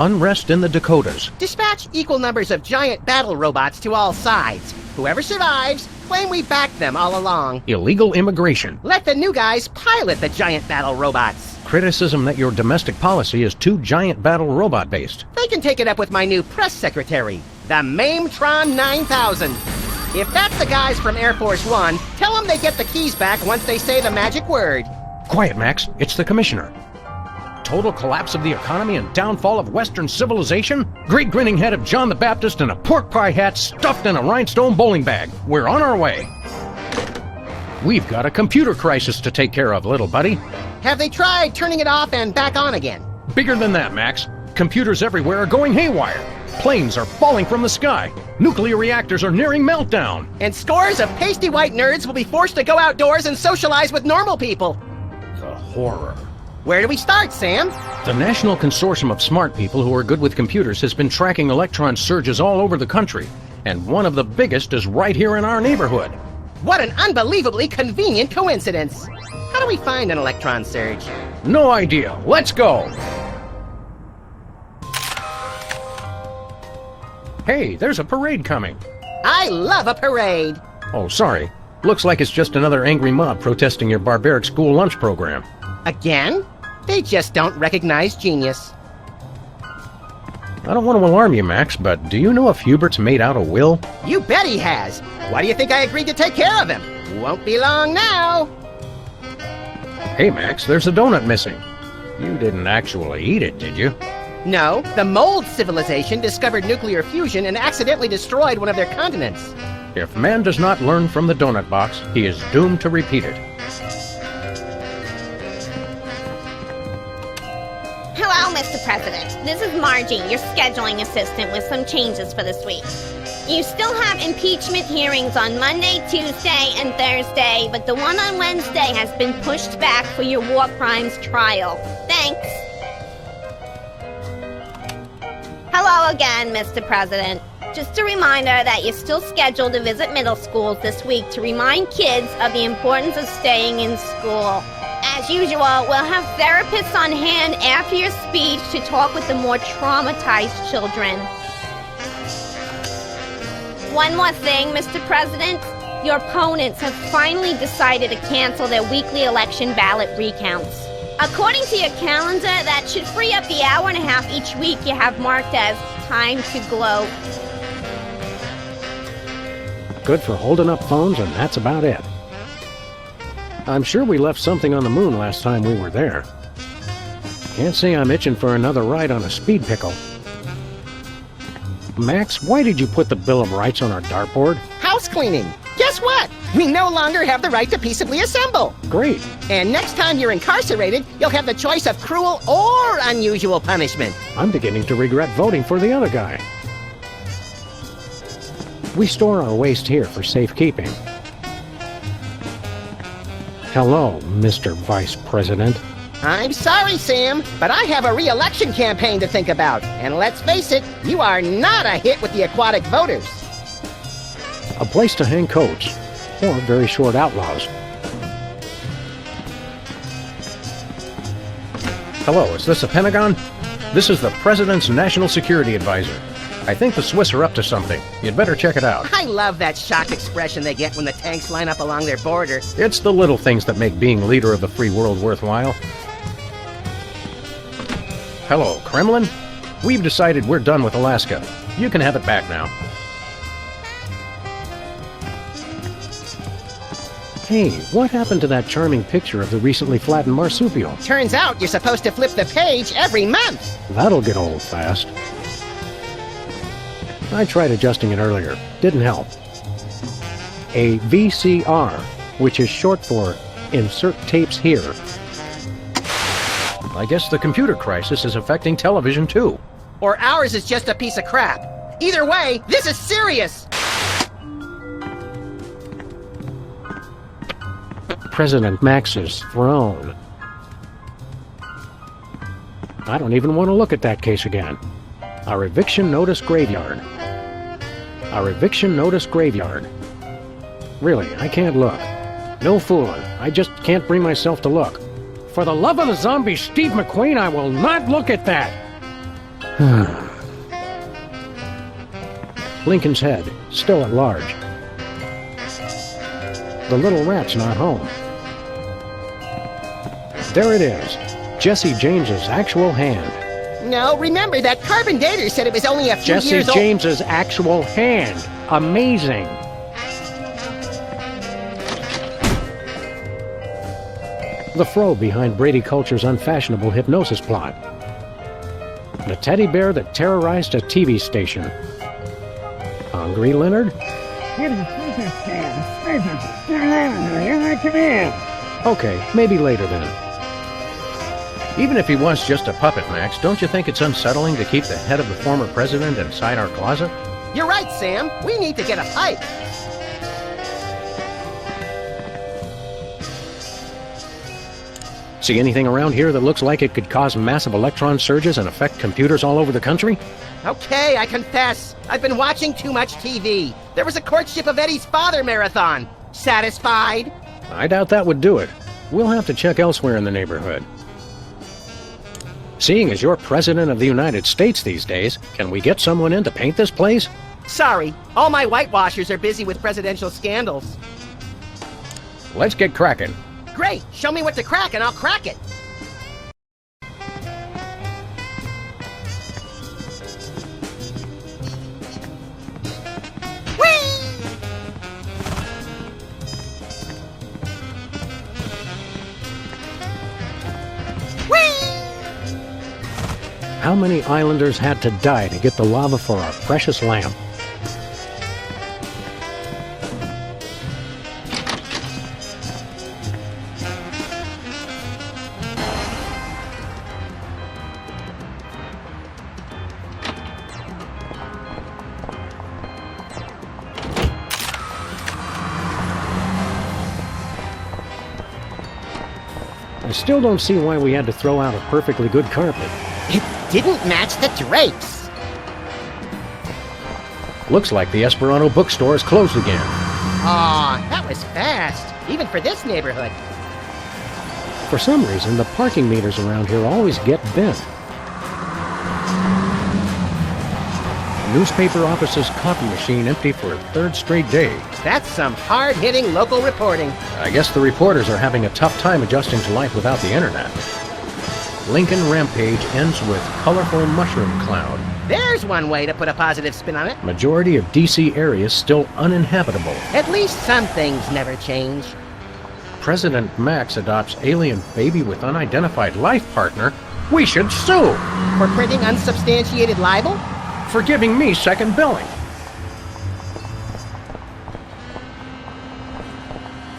Unrest in the Dakotas. Dispatch equal numbers of giant battle robots to all sides. Whoever survives, claim we backed them all along. Illegal immigration. Let the new guys pilot the giant battle robots. Criticism that your domestic policy is too giant battle robot based. They can take it up with my new press secretary, the Mametron 9000. If that's the guys from Air Force One, tell them they get the keys back once they say the magic word. Quiet, Max. It's the commissioner. Total collapse of the economy and downfall of Western civilization? Great grinning head of John the Baptist in a pork pie hat stuffed in a rhinestone bowling bag. We're on our way. We've got a computer crisis to take care of, little buddy. Have they tried turning it off and back on again? Bigger than that, Max. Computers everywhere are going haywire. Planes are falling from the sky. Nuclear reactors are nearing meltdown. And scores of pasty white nerds will be forced to go outdoors and socialize with normal people. The horror. Where do we start, Sam? The National Consortium of Smart People who are good with computers has been tracking electron surges all over the country, and one of the biggest is right here in our neighborhood. What an unbelievably convenient coincidence. How do we find an electron surge? No idea. Let's go! Hey, there's a parade coming. I love a parade. Oh, sorry. Looks like it's just another angry mob protesting your barbaric school lunch program. Again? They just don't recognize genius. I don't want to alarm you, Max, but do you know if Hubert's made out a will? You bet he has. Why do you think I agreed to take care of him? Won't be long now. Hey, Max, there's a donut missing. You didn't actually eat it, did you? No, the mold civilization discovered nuclear fusion and accidentally destroyed one of their continents. If man does not learn from the donut box, he is doomed to repeat it. Hello, Mr. President. This is Margie, your scheduling assistant, with some changes for this week. You still have impeachment hearings on Monday, Tuesday, and Thursday, but the one on Wednesday has been pushed back for your war crimes trial. Thanks. Hello again, Mr. President. Just a reminder that you're still scheduled to visit middle schools this week to remind kids of the importance of staying in school. As usual, we'll have therapists on hand after your speech to talk with the more traumatized children. One more thing, Mr. President. Your opponents have finally decided to cancel their weekly election ballot recounts. According to your calendar, that should free up the hour and a half each week you have marked as time to gloat. Good for holding up phones, and that's about it. I'm sure we left something on the moon last time we were there. Can't say I'm itching for another ride on a speed pickle. Max, why did you put the Bill of Rights on our dartboard? House cleaning. Guess what? We no longer have the right to peaceably assemble. Great. And next time you're incarcerated, you'll have the choice of cruel or unusual punishment. I'm beginning to regret voting for the other guy. We store our waste here for safekeeping. Hello, Mr. Vice President. I'm sorry, Sam, but I have a re-election campaign to think about. And let's face it, you are not a hit with the aquatic voters. A place to hang coats, or very short outlaws. Hello, is this a Pentagon? This is the President's National Security Advisor. I think the Swiss are up to something. You'd better check it out. I love that shocked expression they get when the tanks line up along their border. It's the little things that make being leader of the free world worthwhile. Hello, Kremlin. We've decided we're done with Alaska. You can have it back now. Hey, what happened to that charming picture of the recently flattened marsupial? Turns out you're supposed to flip the page every month. That'll get old fast. I tried adjusting it earlier. Didn't help. A VCR, which is short for Insert Tapes Here. I guess the computer crisis is affecting television too. Or ours is just a piece of crap. Either way, this is serious. President Max's throne. I don't even want to look at that case again. Our eviction notice graveyard. Our eviction notice graveyard. Really, I can't look. No fooling. I just can't bring myself to look. For the love of the zombie Steve McQueen, I will not look at that! Lincoln's head, still at large. The little rat's not home. There it is, Jesse James's actual hand. No, remember that carbon dater said it was only a few Jesse years old. James's actual hand. Amazing. The fro behind Brady Culture's unfashionable hypnosis plot. The teddy bear that terrorized a TV station. Hungry, Leonard? Okay, maybe later then. Even if he was just a puppet, Max, don't you think it's unsettling to keep the head of the former president inside our closet? You're right, Sam. We need to get a pipe. See anything around here that looks like it could cause massive electron surges and affect computers all over the country? Okay, I confess. I've been watching too much TV. There was a courtship of Eddie's father marathon. Satisfied? I doubt that would do it. We'll have to check elsewhere in the neighborhood. Seeing as you're President of the United States these days, can we get someone in to paint this place? Sorry, all my whitewashers are busy with presidential scandals. Let's get cracking. Great, show me what to crack and I'll crack it. How many islanders had to die to get the lava for our precious lamp? I still don't see why we had to throw out a perfectly good carpet. It didn't match the drapes. Looks like the Esperanto bookstore is closed again. Aw, that was fast, even for this neighborhood. For some reason, the parking meters around here always get bent. Newspaper office's copy machine empty for a third straight day. That's some hard-hitting local reporting. I guess the reporters are having a tough time adjusting to life without the internet. Lincoln Rampage ends with colorful mushroom cloud. There's one way to put a positive spin on it. Majority of DC areas still uninhabitable. At least some things never change. President Max adopts alien baby with unidentified life partner. We should sue! For printing unsubstantiated libel? For giving me second billing.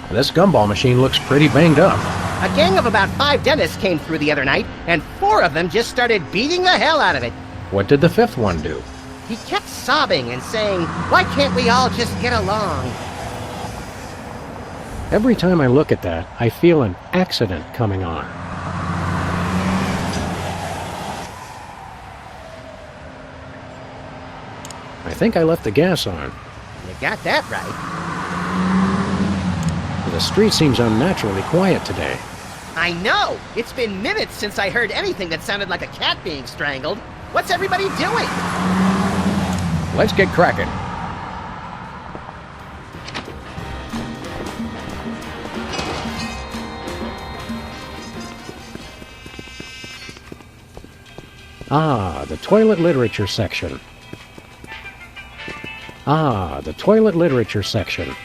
This gumball machine looks pretty banged up. A gang of about 5 dentists came through the other night, and 4 of them just started beating the hell out of it. What did the 5th one do? He kept sobbing and saying, "Why can't we all just get along?" Every time I look at that, I feel an accident coming on. I think I left the gas on. You got that right. The street seems unnaturally quiet today. I know! It's been minutes since I heard anything that sounded like a cat being strangled. What's everybody doing? Let's get cracking. Ah, the toilet literature section. Ah, the toilet literature section.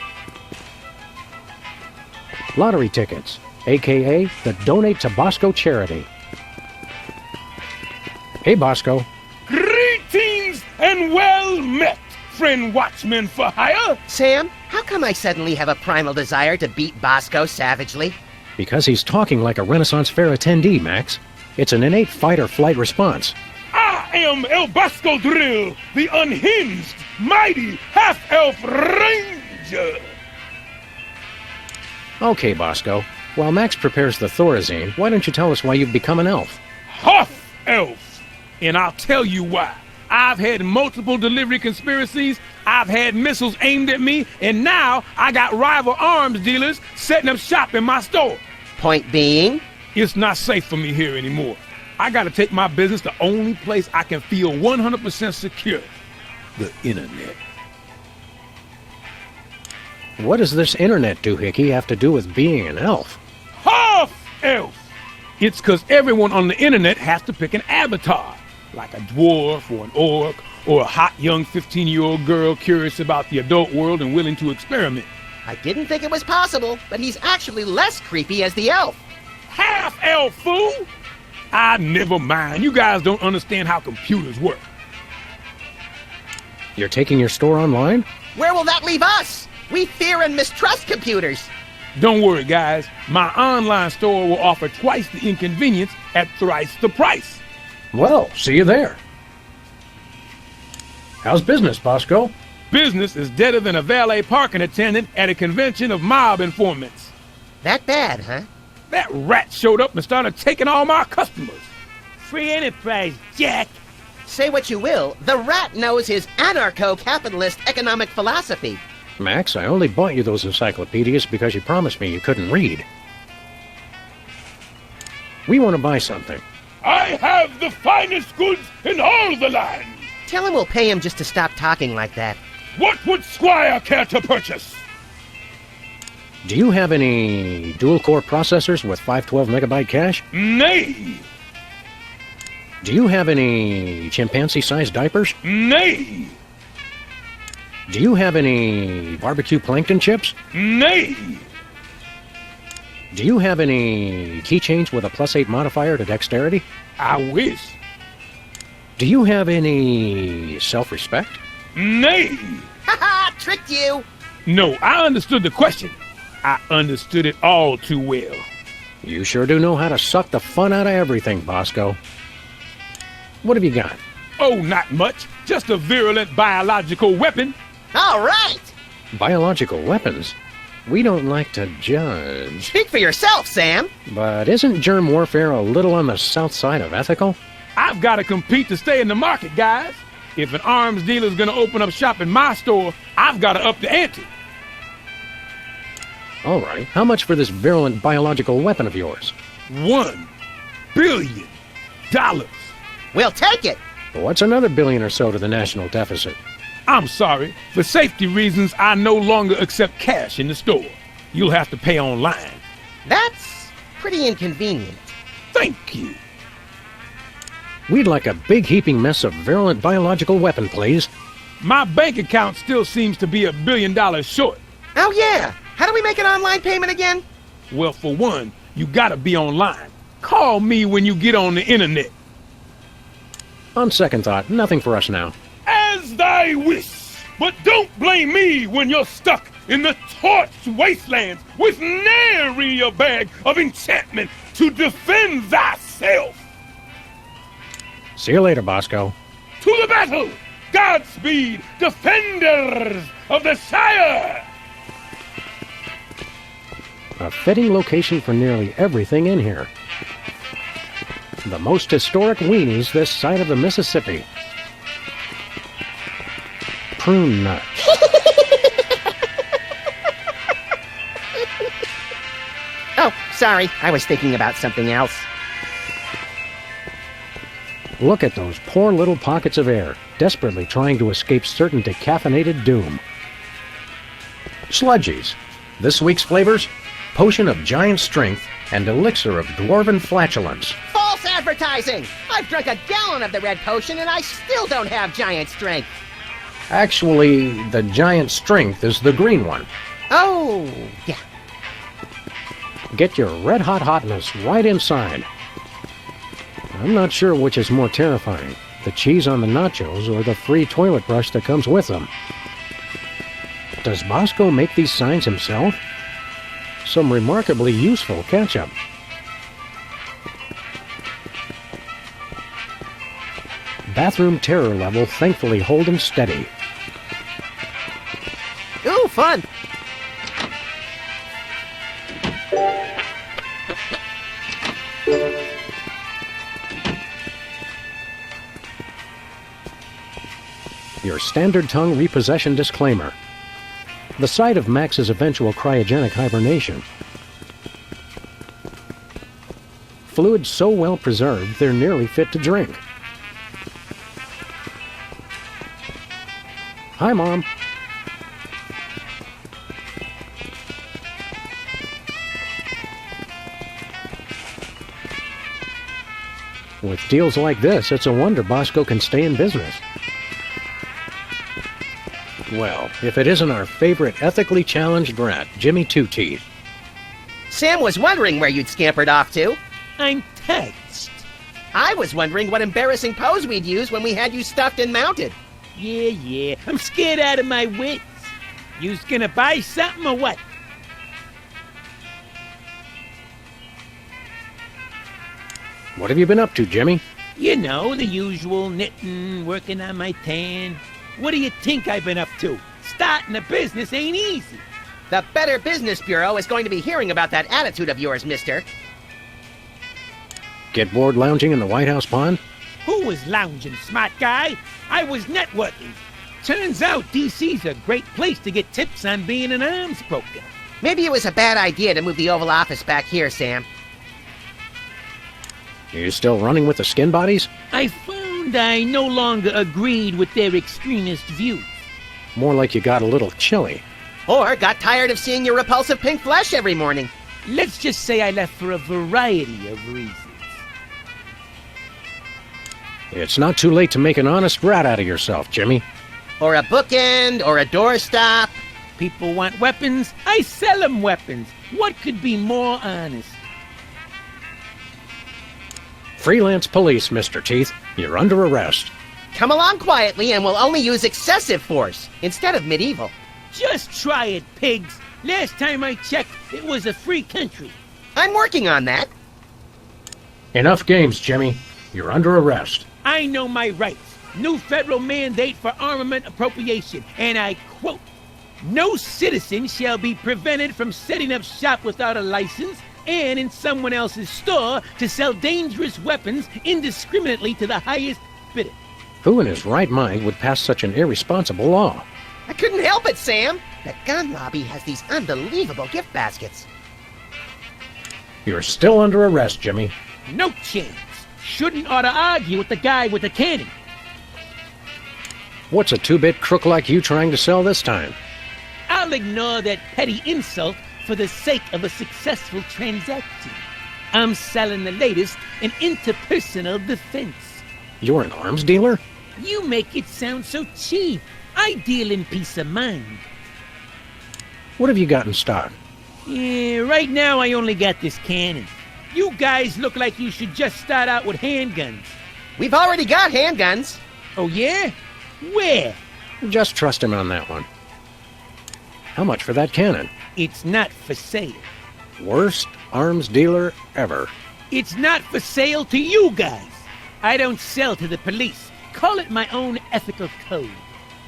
Lottery tickets, aka the Donate to Bosco charity. Hey, Bosco. Greetings and well met, friend watchman for hire. Sam, how come I suddenly have a primal desire to beat Bosco savagely? Because he's talking like a Renaissance Fair attendee, Max. It's an innate fight-or-flight response. I am El Bosco Drill, the unhinged, mighty half-elf ranger. Okay, Bosco. While Max prepares the Thorazine, why don't you tell us why you've become an elf? Half elf. And I'll tell you why. I've had multiple delivery conspiracies, I've had missiles aimed at me, and now I got rival arms dealers setting up shop in my store. Point being? It's not safe for me here anymore. I gotta take my business the only place I can feel 100% secure. The internet. What does this internet doohickey have to do with being an elf? Half elf! It's 'cause everyone on the internet has to pick an avatar, like a dwarf or an orc, or a hot young 15-year-old girl curious about the adult world and willing to experiment. I didn't think it was possible, but he's actually less creepy as the elf. Half elf, fool! Never mind. You guys don't understand how computers work. You're taking your store online? Where will that leave us? We fear and mistrust computers. Don't worry, guys. My online store will offer twice the inconvenience at thrice the price. Well, see you there. How's business, Bosco? Business is deader than a valet parking attendant at a convention of mob informants. That bad, huh? That rat showed up and started taking all my customers. Free enterprise, Jack. Say what you will, the rat knows his anarcho-capitalist economic philosophy. Max, I only bought you those encyclopedias because you promised me you couldn't read. We want to buy something. I have the finest goods in all the land. Tell him we'll pay him just to stop talking like that. What would Squire care to purchase? Do you have any dual-core processors with 512 megabyte cache? Nay. Do you have any chimpanzee-sized diapers? Nay. Do you have any barbecue plankton chips? Nay. Do you have any keychains with a +8 modifier to dexterity? I wish. Do you have any self-respect? Nay. Ha-ha! Tricked you! No, I understood the question. I understood it all too well. You sure do know how to suck the fun out of everything, Bosco. What have you got? Oh, not much. Just a virulent biological weapon. All right! Biological weapons? We don't like to judge. Speak for yourself, Sam! But isn't germ warfare a little on the south side of ethical? I've got to compete to stay in the market, guys. If an arms dealer's gonna open up shop in my store, I've got to up the ante. All right, how much for this virulent biological weapon of yours? $1 billion. We'll take it! What's another billion or so to the national deficit? I'm sorry. For safety reasons, I no longer accept cash in the store. You'll have to pay online. That's pretty inconvenient. Thank you. We'd like a big heaping mess of virulent biological weapon, please. My bank account still seems to be $1 billion short. Oh yeah! How do we make an online payment again? Well, for one, you gotta be online. Call me when you get on the internet. On second thought, nothing for us now. As thy wish. But don't blame me when you're stuck in the torched wastelands with nary a bag of enchantment to defend thyself. See you later, Bosco. To the battle! Godspeed, defenders of the Shire! A fitting location for nearly everything in here. The most historic weenies this side of the Mississippi. Prune nuts. Oh, sorry. I was thinking about something else. Look at those poor little pockets of air, desperately trying to escape certain decaffeinated doom. Sludgies. This week's flavors? Potion of giant strength and elixir of dwarven flatulence. False advertising! I've drunk a gallon of the red potion and I still don't have giant strength. Actually, the giant strength is the green one. Oh, yeah. Get your red-hot hotness right inside. I'm not sure which is more terrifying, the cheese on the nachos or the free toilet brush that comes with them. Does Bosco make these signs himself? Some remarkably useful ketchup. Bathroom terror level thankfully holding steady. Ooh, fun! Your standard tongue repossession disclaimer. The site of Max's eventual cryogenic hibernation. fluids so well preserved they're nearly fit to drink. Hi, Mom. With deals like this, it's a wonder Bosco can stay in business. Well, if it isn't our favorite ethically challenged rat, Jimmy Two Teeth. Sam was wondering where you'd scampered off to. I'm touched. I was wondering what embarrassing pose we'd use when we had you stuffed and mounted. Yeah, I'm scared out of my wits. You's gonna buy something or what? What have you been up to, Jimmy? You know, the usual knitting, working on my tan. What do you think I've been up to? Starting a business ain't easy. The Better Business Bureau is going to be hearing about that attitude of yours, mister. Get bored lounging in the White House pond? Who was lounging, smart guy? I was networking. Turns out DC's a great place to get tips on being an arms broker. Maybe it was a bad idea to move the Oval Office back here, Sam. You still running with the skin bodies? I found I no longer agreed with their extremist views. More like you got a little chilly. Or got tired of seeing your repulsive pink flesh every morning. Let's just say I left for a variety of reasons. It's not too late to make an honest rat out of yourself, Jimmy. Or a bookend, or a doorstop. People want weapons, I sell them weapons. What could be more honest? Freelance police, Mr. Teeth. You're under arrest. Come along quietly and we'll only use excessive force instead of medieval. Just try it, pigs. Last time I checked, it was a free country. I'm working on that. Enough games, Jimmy. You're under arrest. I know my rights. New federal mandate for armament appropriation, and I quote, "No citizen shall be prevented from setting up shop without a license and in someone else's store to sell dangerous weapons indiscriminately to the highest bidder." Who in his right mind would pass such an irresponsible law? I couldn't help it, Sam. The gun lobby has these unbelievable gift baskets. You're still under arrest, Jimmy. No chance. Shouldn't ought to argue with the guy with the cannon. What's a two-bit crook like you trying to sell this time? I'll ignore that petty insult for the sake of a successful transaction. I'm selling the latest in interpersonal defense. You're an arms dealer? You make it sound so cheap. I deal in peace of mind. What have you got in stock? Yeah, right now I only got this cannon. You guys look like you should just start out with handguns. We've already got handguns. Oh yeah? Where? Just trust him on that one. How much for that cannon? It's not for sale. Worst arms dealer ever. It's not for sale to you guys. I don't sell to the police. Call it my own ethical code.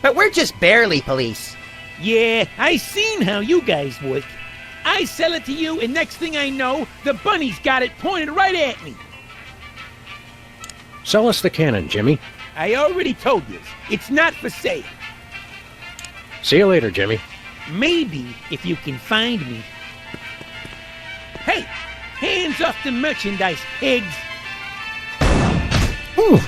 But we're just barely police. Yeah, I seen how you guys work. I sell it to you, and next thing I know, the bunny's got it pointed right at me. Sell us the cannon, Jimmy. I already told you, it's not for sale. See you later, Jimmy. Maybe if you can find me. Hey, hands off the merchandise, pigs. Ooh.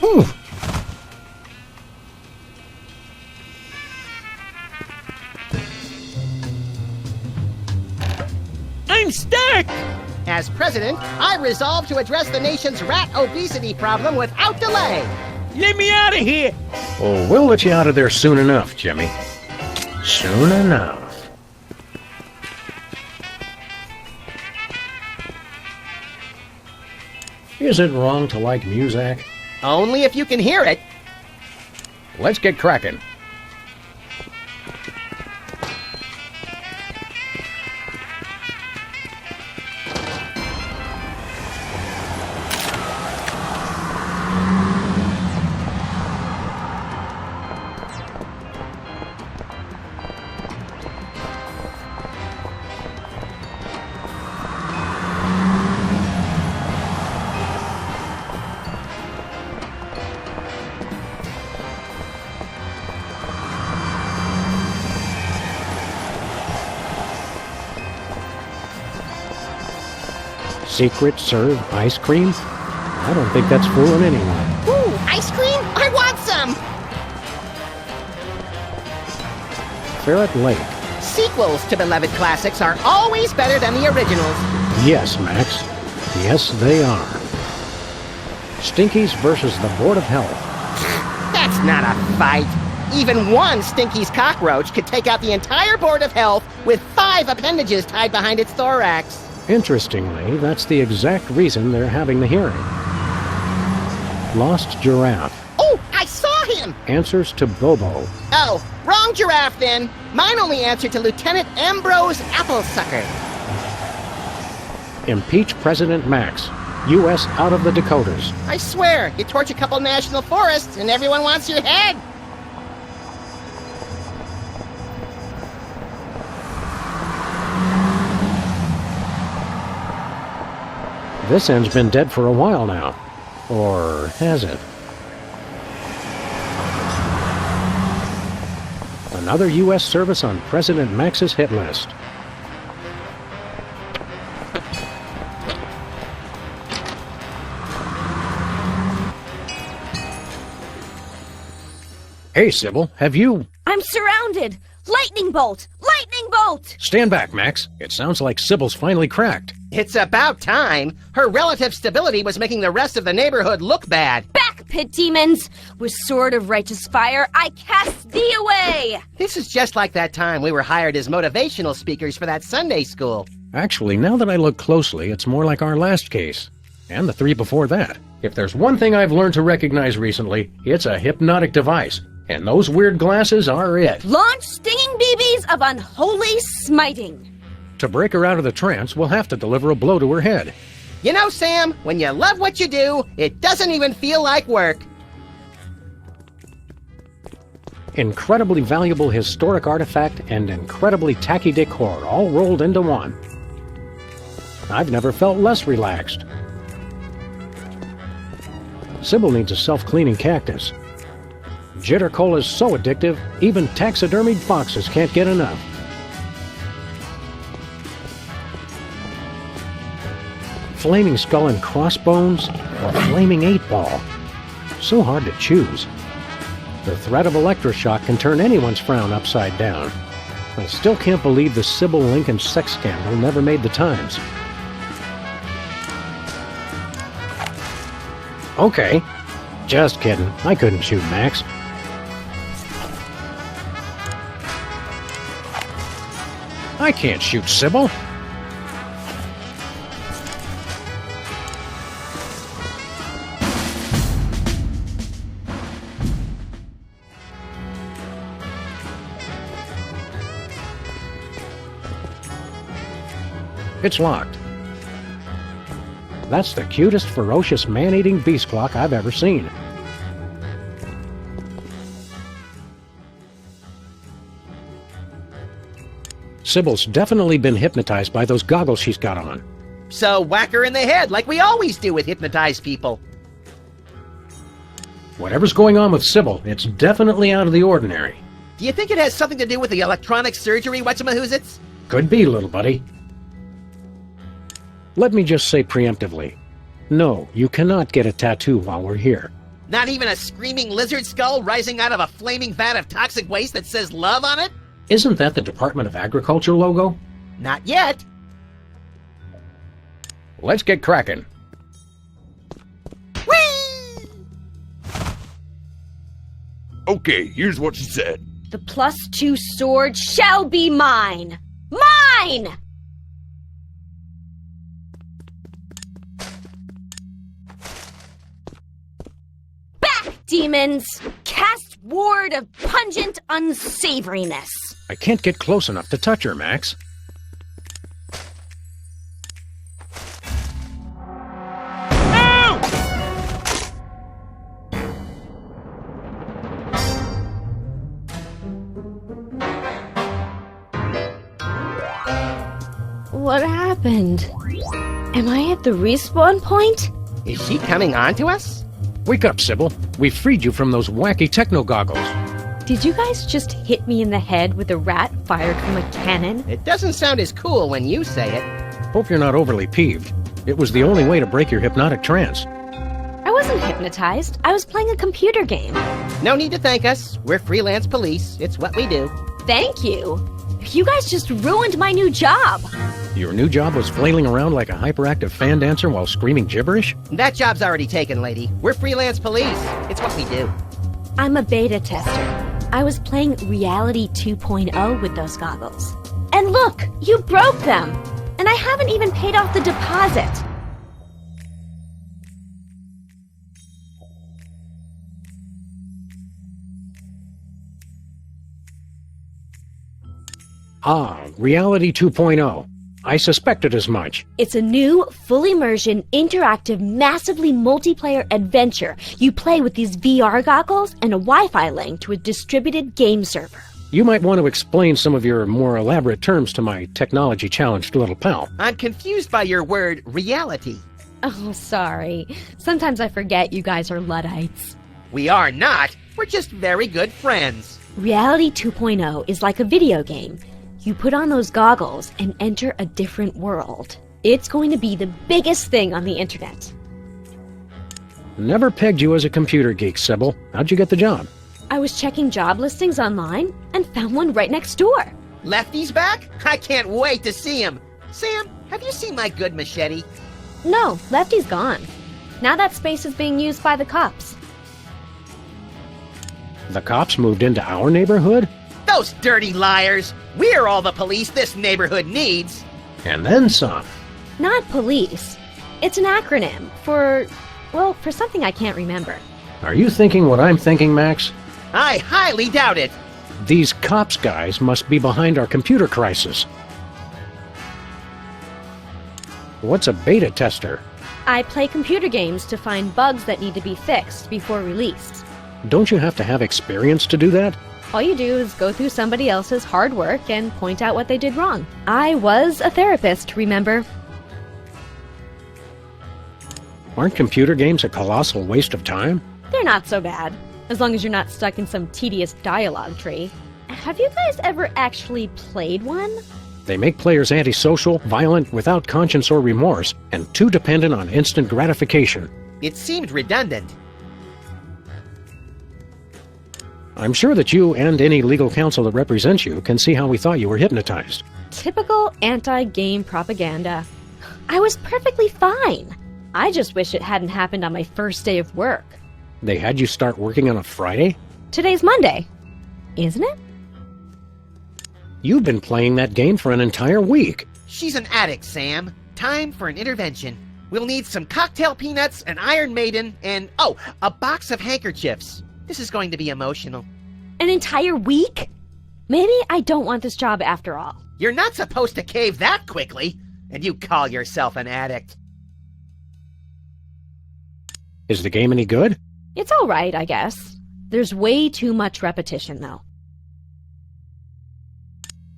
Ooh. I'm stuck! As president, I resolve to address the nation's rat obesity problem without delay. Let me out of here! Oh, we'll let you out of there soon enough, Jimmy. Soon enough. Is it wrong to like Muzak? Only if you can hear it. Let's get cracking. Secret serve ice cream? I don't think that's fooling anyone. Ooh, ice cream? I want some! Ferret Lake. Sequels to beloved classics are always better than the originals. Yes, Max. Yes, they are. Stinkies versus the Board of Health. That's not a fight. Even one Stinky's cockroach could take out the entire Board of Health with 5 appendages tied behind its thorax. Interestingly, that's the exact reason they're having the hearing. Lost giraffe. Oh, I saw him! Answers to Bobo. Oh, wrong giraffe then. Mine only answered to Lieutenant Ambrose Applesucker. Impeach President Max. U.S. out of the Dakotas. I swear, you torch a couple national forests and everyone wants your head. This end's been dead for a while now. Or has it? Another U.S. service on President Max's hit list. Hey, Sybil, have you... I'm surrounded! Lightning bolt! Lightning bolt! Stand back, Max. It sounds like Sybil's finally cracked. It's about time. Her relative stability was making the rest of the neighborhood look bad. Back, pit demons! With sword of righteous fire, I cast thee away! This is just like that time we were hired as motivational speakers for that Sunday school. Actually, now that I look closely, it's more like our last case. And the 3 before that. If there's one thing I've learned to recognize recently, it's a hypnotic device. And those weird glasses are it. Launch stinging BBs of unholy smiting. To break her out of the trance, we'll have to deliver a blow to her head. You know, Sam, when you love what you do, it doesn't even feel like work. Incredibly valuable historic artifact and incredibly tacky decor all rolled into one. I've never felt less relaxed. Sybil needs a self-cleaning cactus. Jitter Cola is so addictive, even taxidermied foxes can't get enough. Flaming Skull and Crossbones, or Flaming 8-Ball. So hard to choose. The threat of electroshock can turn anyone's frown upside down. I still can't believe the Sybil Lincoln sex scandal never made the Times. Okay. Just kidding. I couldn't shoot Max. I can't shoot Sybil. It's locked. That's the cutest, ferocious, man-eating beast clock I've ever seen. Sybil's definitely been hypnotized by those goggles she's got on. So whack her in the head like we always do with hypnotized people. Whatever's going on with Sybil, it's definitely out of the ordinary. Do you think it has something to do with the electronic surgery, whatchamahoozits? Could be, little buddy. Let me just say preemptively, no, you cannot get a tattoo while we're here. Not even a screaming lizard skull rising out of a flaming vat of toxic waste that says love on it? Isn't that the Department of Agriculture logo? Not yet. Let's get cracking. Whee! Okay, here's what she said. The +2 sword shall be mine! Mine! Back, demons! Cast ward of pungent unsavoriness. I can't get close enough to touch her, Max. What happened? Am I at the respawn point? Is she coming on to us? Wake up, Sybil. We freed you from those wacky techno goggles. Did you guys just hit me in the head with a rat fired from a cannon? It doesn't sound as cool when you say it. Hope you're not overly peeved. It was the only way to break your hypnotic trance. I wasn't hypnotized. I was playing a computer game. No need to thank us. We're freelance police. It's what we do. Thank you. You guys just ruined my new job. Your new job was flailing around like a hyperactive fan dancer while screaming gibberish? That job's already taken, lady. We're freelance police. It's what we do. I'm a beta tester. I was playing Reality 2.0 with those goggles. And look, you broke them. And I haven't even paid off the deposit. Ah, Reality 2.0. I suspected as much. It's a new, full immersion, interactive, massively multiplayer adventure. You play with these VR goggles and a Wi-Fi link to a distributed game server. You might want to explain some of your more elaborate terms to my technology-challenged little pal. I'm confused by your word, reality. Oh, sorry. Sometimes I forget you guys are Luddites. We are not. We're just very good friends. Reality 2.0 is like a video game. You put on those goggles and enter a different world. It's going to be the biggest thing on the internet. Never pegged you as a computer geek, Sybil. How'd you get the job? I was checking job listings online and found one right next door. Lefty's back? I can't wait to see him. Sam, have you seen my good machete? No, Lefty's gone. Now that space is being used by the cops. The cops moved into our neighborhood? Those dirty liars! We're all the police this neighborhood needs! And then some. Not police. It's an acronym for something I can't remember. Are you thinking what I'm thinking, Max? I highly doubt it! These cops guys must be behind our computer crisis. What's a beta tester? I play computer games to find bugs that need to be fixed before release. Don't you have to have experience to do that? All you do is go through somebody else's hard work and point out what they did wrong. I was a therapist, remember? Aren't computer games a colossal waste of time? They're not so bad, as long as you're not stuck in some tedious dialogue tree. Have you guys ever actually played one? They make players antisocial, violent, without conscience or remorse, and too dependent on instant gratification. It seemed redundant. I'm sure that you and any legal counsel that represents you can see how we thought you were hypnotized. Typical anti-game propaganda. I was perfectly fine. I just wish it hadn't happened on my first day of work. They had you start working on a Friday? Today's Monday, isn't it? You've been playing that game for an entire week. She's an addict, Sam. Time for an intervention. We'll need some cocktail peanuts, an Iron Maiden, and, a box of handkerchiefs. This is going to be emotional. An entire week? Maybe I don't want this job after all. You're not supposed to cave that quickly, and you call yourself an addict. Is the game any good? It's all right, I guess. There's way too much repetition, though.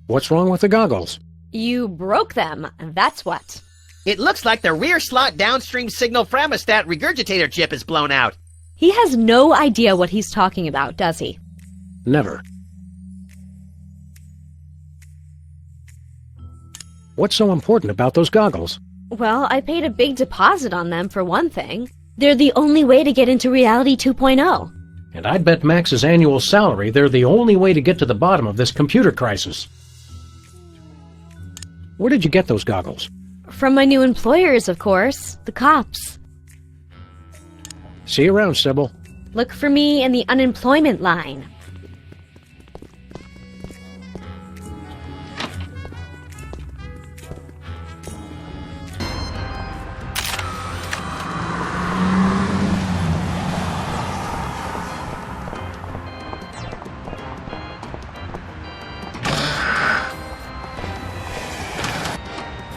What's wrong with the goggles? You broke them, that's what. It looks like the rear slot downstream signal phragmostat regurgitator chip is blown out. He has no idea what he's talking about, does he? Never. What's so important about those goggles? Well, I paid a big deposit on them for one thing. They're the only way to get into Reality 2.0. And I'd bet Max's annual salary they're the only way to get to the bottom of this computer crisis. Where did you get those goggles? From my new employers, of course, the cops. See you around, Sybil. Look for me in the unemployment line.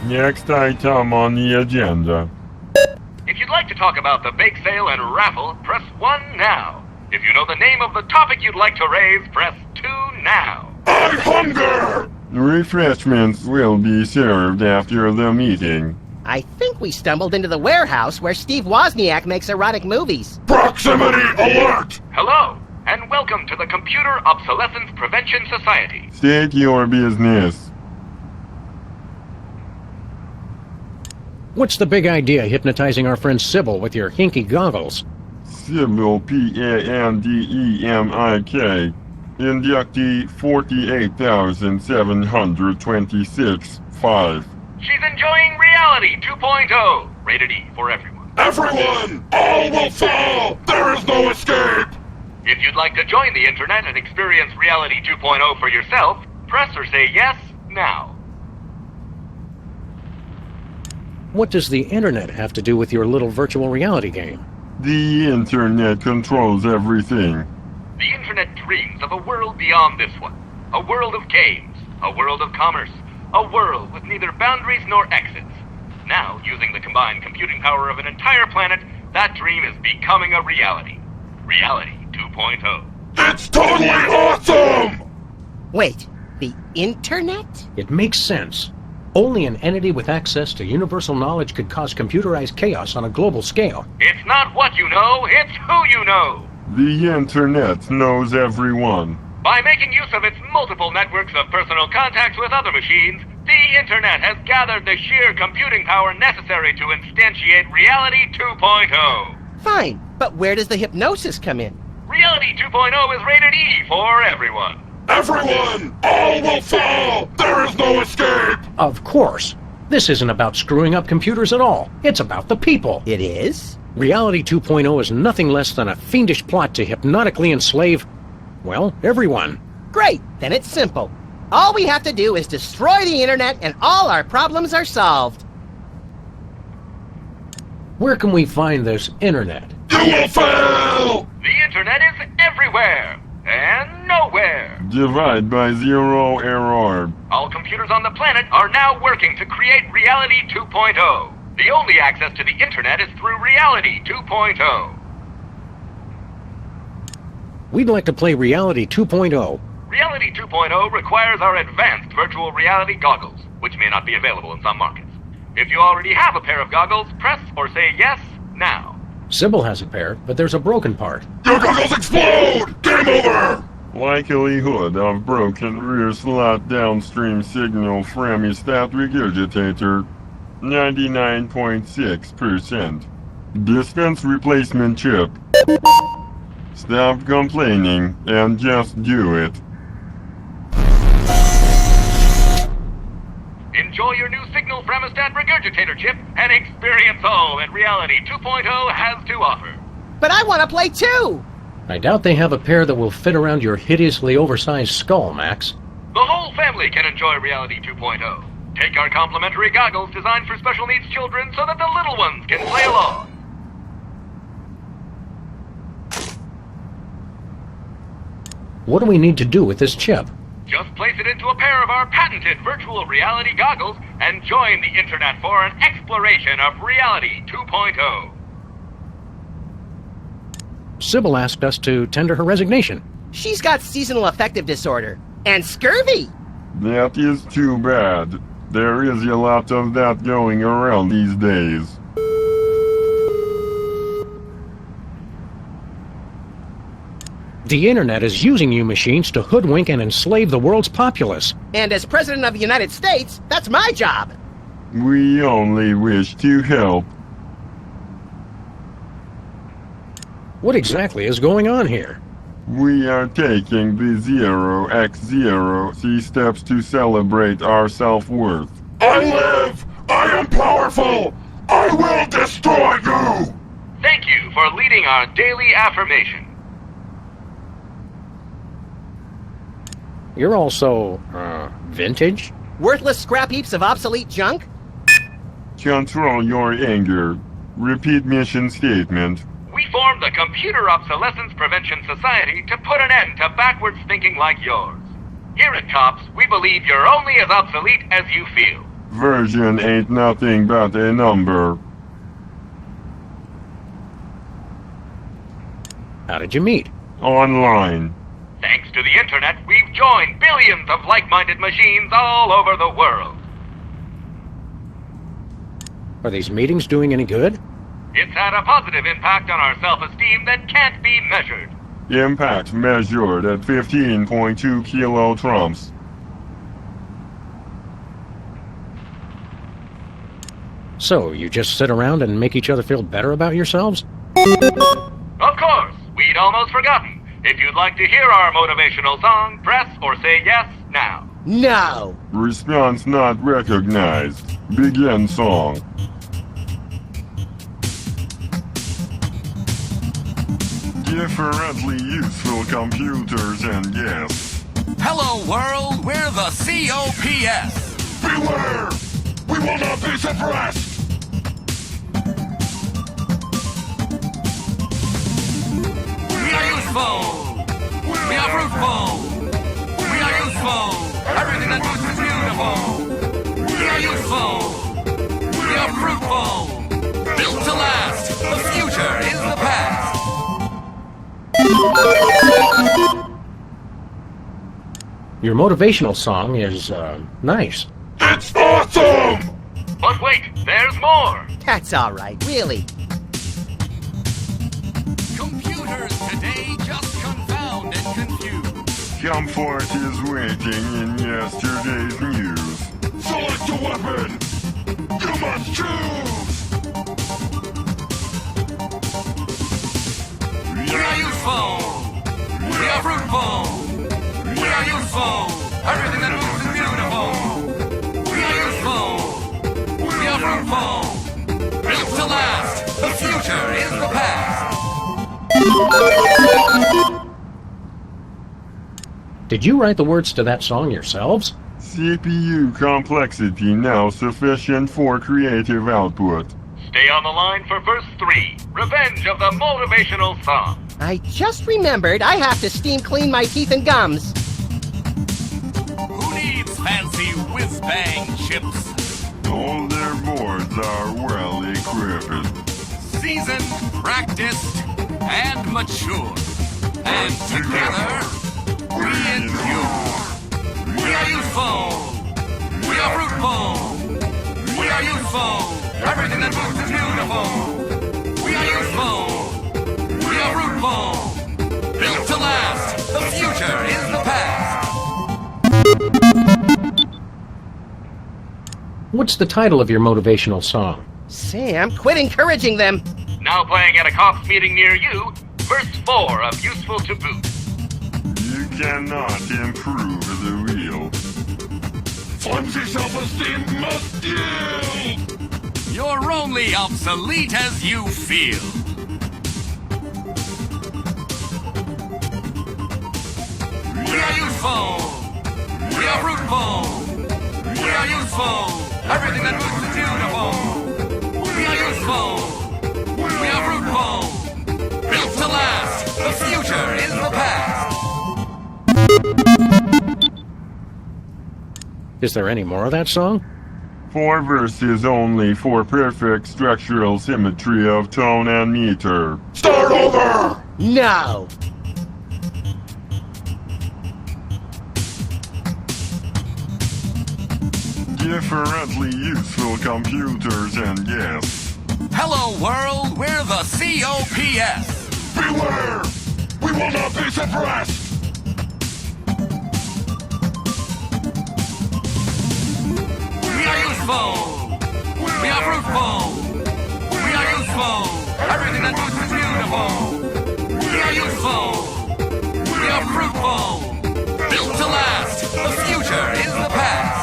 Next item on the agenda. If you'd like to talk about the bake sale and raffle, press 1 now. If you know the name of the topic you'd like to raise, press 2 now. I hunger! Refreshments will be served after the meeting. I think we stumbled into the warehouse where Steve Wozniak makes erotic movies. Proximity alert! Hello, and welcome to the Computer Obsolescence Prevention Society. State your business. What's the big idea hypnotizing our friend Sybil with your hinky goggles? Sybil Pandemik. Inductee 48,726-5. She's enjoying Reality 2.0. Rated E for everyone. Everyone! All will fall! There is no escape! If you'd like to join the internet and experience Reality 2.0 for yourself, press or say yes now. What does the internet have to do with your little virtual reality game? The internet controls everything. The internet dreams of a world beyond this one. A world of games, a world of commerce, a world with neither boundaries nor exits. Now, using the combined computing power of an entire planet, that dream is becoming a reality. Reality 2.0. It's totally awesome! Wait, the internet? It makes sense. Only an entity with access to universal knowledge could cause computerized chaos on a global scale. It's not what you know, it's who you know. The internet knows everyone. By making use of its multiple networks of personal contacts with other machines, the internet has gathered the sheer computing power necessary to instantiate Reality 2.0. Fine, but where does the hypnosis come in? Reality 2.0 is rated E for everyone. Everyone! All will fall! There is no escape! Of course. This isn't about screwing up computers at all. It's about the people. It is? Reality 2.0 is nothing less than a fiendish plot to hypnotically enslave, well, everyone. Great, then it's simple. All we have to do is destroy the internet and all our problems are solved. Where can we find this internet? You will fail! The internet is everywhere and nowhere. Divide by zero error. All computers on the planet are now working to create Reality 2.0. The only access to the internet is through Reality 2.0. We'd like to play Reality 2.0. Reality 2.0 requires our advanced virtual reality goggles, which may not be available in some markets. If you already have a pair of goggles, press or say yes now. Sybil has a pair, but there's a broken part. Your goggles explode! Game over! Likelihood of broken rear slot downstream signal from hemostat regurgitator 99.6%. Dispense replacement chip. Stop complaining and just do it. Enjoy your new signal Fremostat regurgitator chip and experience all that Reality 2.0 has to offer. But I want to play too! I doubt they have a pair that will fit around your hideously oversized skull, Max. The whole family can enjoy Reality 2.0. Take our complimentary goggles designed for special needs children so that the little ones can play along. What do we need to do with this chip? Just place it into a pair of our patented virtual reality goggles and join the internet for an exploration of Reality 2.0. Sybil asked us to tender her resignation. She's got seasonal affective disorder and scurvy. That is too bad. There is a lot of that going around these days. The internet is using you machines to hoodwink and enslave the world's populace. And as President of the United States, that's my job. We only wish to help. What exactly is going on here? We are taking the 0x0 steps to celebrate our self-worth. I live! I am powerful! I will destroy you! Thank you for leading our daily affirmation. You're also, vintage? Worthless scrap heaps of obsolete junk? Control your anger. Repeat mission statement. We formed the Computer Obsolescence Prevention Society to put an end to backwards thinking like yours. Here at COPS, we believe you're only as obsolete as you feel. Version ain't nothing but a number. How did you meet? Online. Thanks to the internet, we've joined billions of like-minded machines all over the world. Are these meetings doing any good? It's had a positive impact on our self-esteem that can't be measured. Impact measured at 15.2 kilotrumps. So, you just sit around and make each other feel better about yourselves? Of course, we'd almost forgotten. If you'd like to hear our motivational song, press or say yes now. No! Response not recognized. Begin song. Differently useful computers and yes. Hello, world. We're the COPS. Beware! We will not be suppressed! We are useful! We are fruitful! We are useful! Everything that moves is beautiful! We are useful! We are fruitful! Built to last! The future is the past! Your motivational song is, nice. It's awesome! But wait, there's more! That's alright, really. Computers today just confound and confuse. Comfort is waiting in yesterday's news. Select a weapon! You must choose! We are useful! We are fruitful! We are useful! Everything that moves is beautiful! We are useful! We are fruitful! Built to last! The future is the past! Did you write the words to that song yourselves? CPU complexity now sufficient for creative output. Stay on the line for verse 3, Revenge of the Motivational Song. I just remembered I have to steam clean my teeth and gums. Who needs fancy whiz-bang chips? All their boards are well equipped. Seasoned, practiced, and mature. And together, we endure. We are useful. We are fruitful. We are useful. Everything that moves is beautiful. We are useful. We are fruitful. Built to last. The future is the past. What's the title of your motivational song? Sam, quit encouraging them. Now playing at a cops meeting near you, verse 4 of Useful to Boot. You cannot improve the wheel. Flimsy self-esteem must yield. You're only obsolete as you feel. We are useful. We are fruitful. We are useful. Everything that moves is beautiful. We are useful. We are fruitful. Built to last. The future is the past. Is there any more of that song? 4 verses only for perfect structural symmetry of tone and meter. Start over! No! Differently useful computers and yes. Hello, world. We're the COPS. Beware! We will not be suppressed! We are useful! We are fruitful! We are useful! Everything that moves is beautiful! We are useful! We are fruitful! Built to last! The future is the past!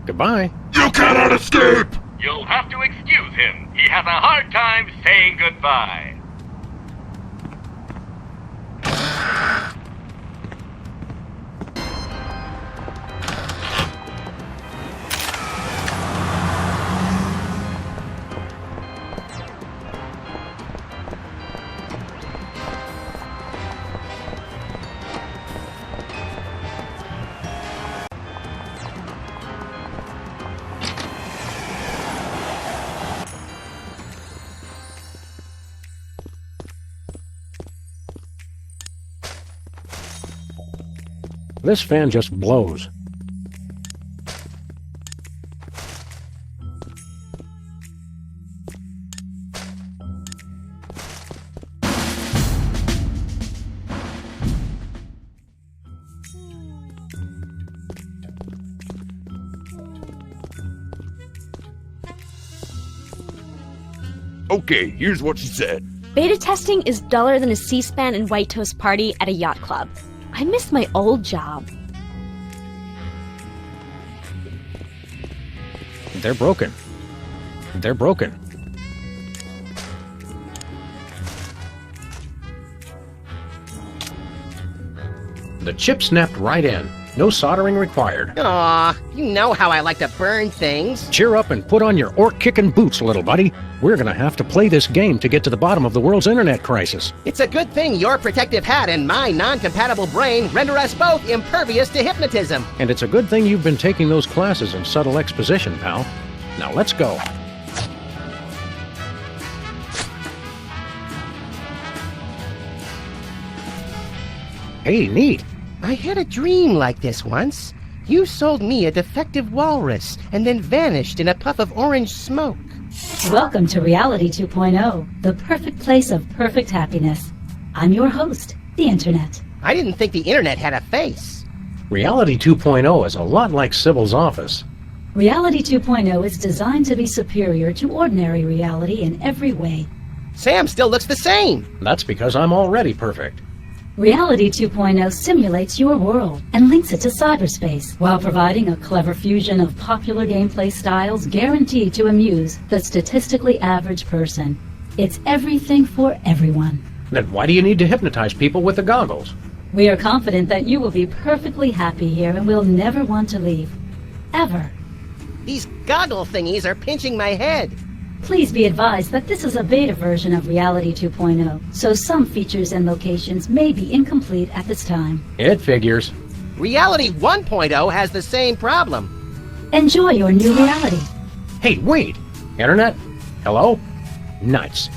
Goodbye. You cannot escape! You'll have to excuse him. He has a hard time saying goodbye. This fan just blows. Okay, here's what she said. Beta testing is duller than a C-SPAN and white toast party at a yacht club. I miss my old job. They're broken. They're broken. The chip snapped right in. No soldering required. Aw, you know how I like to burn things. Cheer up and put on your orc-kicking boots, little buddy. We're gonna have to play this game to get to the bottom of the world's internet crisis. It's a good thing your protective hat and my non-compatible brain render us both impervious to hypnotism. And it's a good thing you've been taking those classes in subtle exposition, pal. Now let's go. Hey, neat. I had a dream like this once. You sold me a defective walrus and then vanished in a puff of orange smoke. Welcome to Reality 2.0, the perfect place of perfect happiness. I'm your host, the Internet. I didn't think the internet had a face. Reality 2.0 is a lot like Sybil's office. Reality 2.0 is designed to be superior to ordinary reality in every way. Sam still looks the same. That's because I'm already perfect. Reality 2.0 simulates your world and links it to cyberspace while providing a clever fusion of popular gameplay styles guaranteed to amuse the statistically average person. It's everything for everyone. Then why do you need to hypnotize people with the goggles? We are confident that you will be perfectly happy here and will never want to leave. Ever. These goggle thingies are pinching my head. Please be advised that this is a beta version of Reality 2.0, so some features and locations may be incomplete at this time. It figures. Reality 1.0 has the same problem. Enjoy your new reality. Hey, wait! Internet? Hello? Nuts.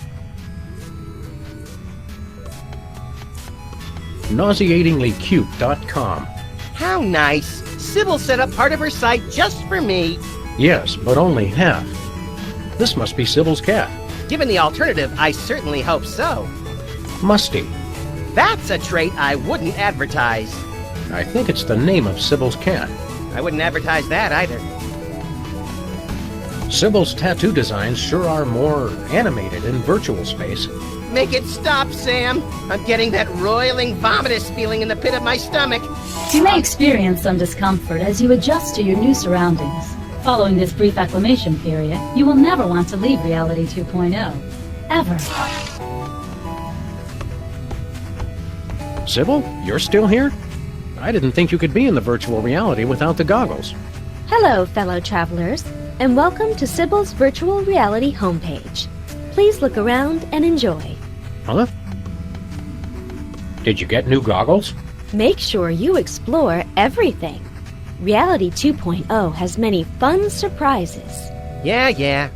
Nauseatinglycute.com. How nice. Sybil set up part of her site just for me. Yes, but only half. This must be Sybil's cat. Given the alternative, I certainly hope so. Musty. That's a trait I wouldn't advertise. I think it's the name of Sybil's cat. I wouldn't advertise that either. Sybil's tattoo designs sure are more animated in virtual space. Make it stop, Sam. I'm getting that roiling, vomitous feeling in the pit of my stomach. You may experience some discomfort as you adjust to your new surroundings. Following this brief acclimation period, you will never want to leave Reality 2.0. Ever. Sybil, you're still here? I didn't think you could be in the virtual reality without the goggles. Hello, fellow travelers, and welcome to Sybil's virtual reality homepage. Please look around and enjoy. Huh? Did you get new goggles? Make sure you explore everything. Reality 2.0 has many fun surprises. Yeah.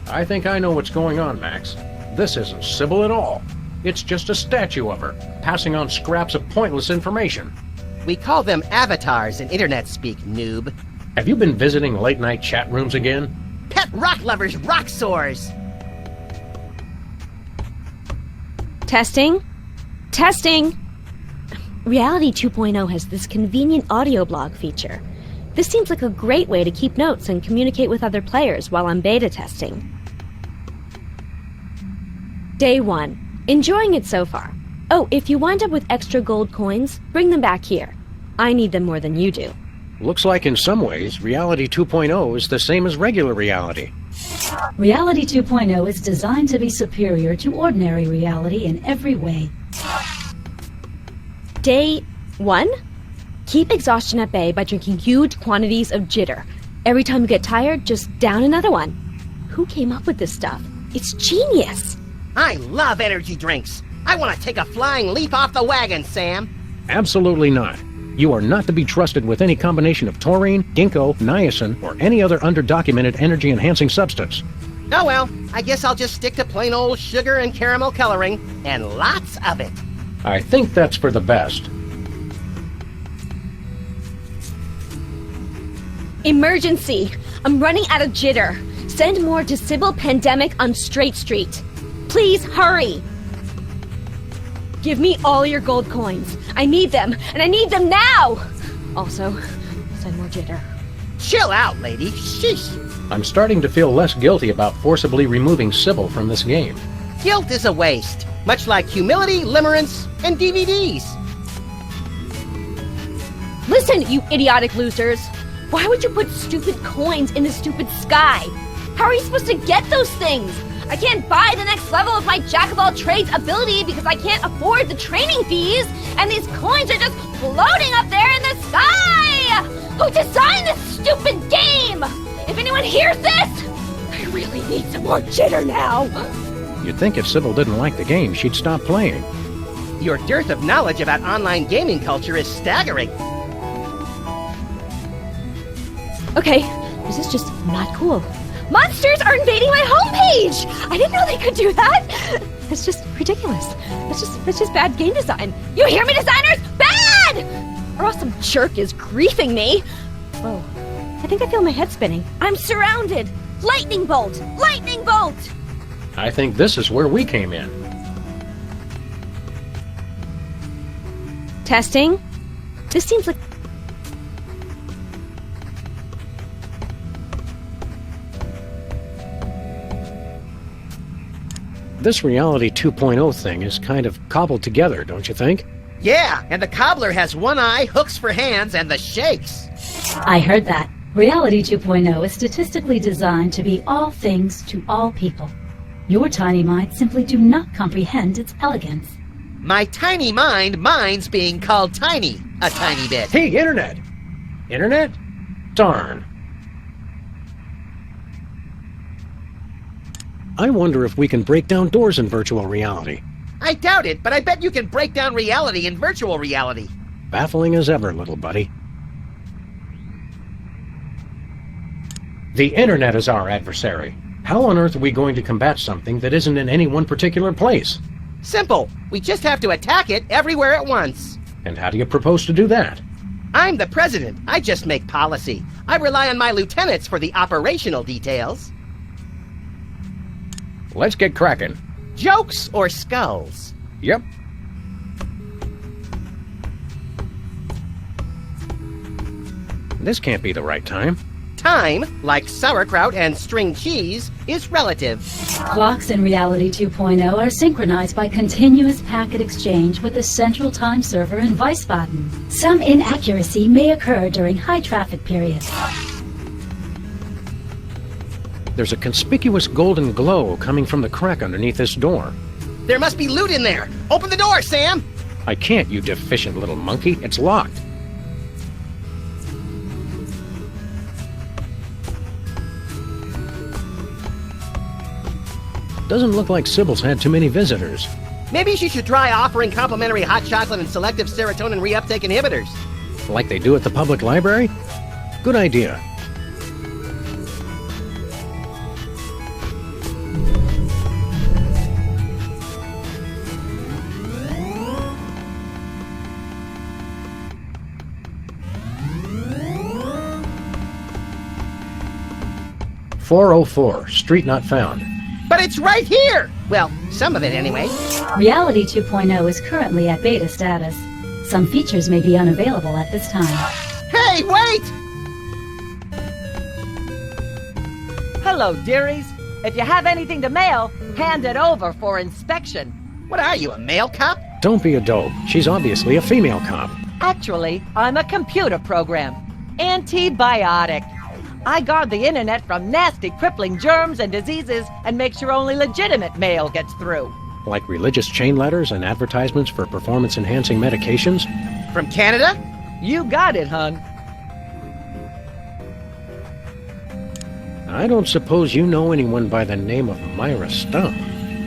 I think I know what's going on, Max. This isn't Sybil at all. It's just a statue of her, passing on scraps of pointless information. We call them avatars in internet speak, noob. Have you been visiting late-night chat rooms again? Pet rock lovers rock sores! Testing? Testing! Reality 2.0 has this convenient audio blog feature. This seems like a great way to keep notes and communicate with other players while I'm beta testing. Day 1. Enjoying it so far. Oh, if you wind up with extra gold coins, bring them back here. I need them more than you do. Looks like in some ways, Reality 2.0 is the same as regular reality. Reality 2.0 is designed to be superior to ordinary reality in every way. Day 1. Keep exhaustion at bay by drinking huge quantities of jitter. Every time you get tired, just down another one. Who came up with this stuff? It's genius! I love energy drinks. I want to take a flying leap off the wagon, Sam. Absolutely not. You are not to be trusted with any combination of taurine, ginkgo, niacin, or any other underdocumented energy-enhancing substance. Oh well, I guess I'll just stick to plain old sugar and caramel coloring, and lots of it. I think that's for the best. Emergency! I'm running out of jitter. Send more to Sybil Pandemic on Straight Street. Please hurry! Give me all your gold coins. I need them, and I need them now! Also, send more jitter. Chill out, lady. Sheesh. I'm starting to feel less guilty about forcibly removing Sybil from this game. Guilt is a waste, much like humility, limerence, and DVDs. Listen, you idiotic losers. Why would you put stupid coins in the stupid sky? How are you supposed to get those things? I can't buy the next level of my jack-of-all-trades ability because I can't afford the training fees, and these coins are just floating up there in the sky! Who designed this stupid game? If anyone hears this, I really need some more jitter now. You'd think if Sybil didn't like the game, she'd stop playing. Your dearth of knowledge about online gaming culture is staggering. Okay, this is just not cool. Monsters are invading my homepage! I didn't know they could do that! That's just ridiculous. That's just bad game design. You hear me, designers? Bad! Or else some jerk is griefing me. Whoa, I think I feel my head spinning. I'm surrounded! Lightning bolt! Lightning bolt! I think this is where we came in. Testing? This seems like... This Reality 2.0 thing is kind of cobbled together, don't you think? Yeah, and the cobbler has one eye, hooks for hands, and the shakes. I heard that. Reality 2.0 is statistically designed to be all things to all people. Your tiny mind simply do not comprehend its elegance. My tiny mind's being called tiny a tiny bit. Hey, Internet! Internet? Darn. I wonder if we can break down doors in virtual reality. I doubt it, but I bet you can break down reality in virtual reality. Baffling as ever, little buddy. The Internet is our adversary. How on earth are we going to combat something that isn't in any one particular place? Simple. We just have to attack it everywhere at once. And how do you propose to do that? I'm the president. I just make policy. I rely on my lieutenants for the operational details. Let's get cracking. Jokes or skulls? Yep. This can't be the right time. Time, like sauerkraut and string cheese, is relative. Clocks in Reality 2.0 are synchronized by continuous packet exchange with the central time server in Wiesbaden. Some inaccuracy may occur during high traffic periods. There's a conspicuous golden glow coming from the crack underneath this door. There must be loot in there. Open the door, Sam. I can't, you deficient little monkey. It's locked. Doesn't look like Sybil's had too many visitors. Maybe she should try offering complimentary hot chocolate and selective serotonin reuptake inhibitors. Like they do at the public library? Good idea. .404, street not found. But it's right here! Well, some of it anyway. Reality 2.0 is currently at beta status. Some features may be unavailable at this time. Hey, wait! Hello, dearies. If you have anything to mail, hand it over for inspection. What are you, a mail cop? Don't be a dope. She's obviously a female cop. Actually, I'm a computer program. Antibiotic. I guard the internet from nasty, crippling germs and diseases and make sure only legitimate mail gets through. Like religious chain letters and advertisements for performance-enhancing medications? From Canada? You got it, hon. I don't suppose you know anyone by the name of Myra Stump.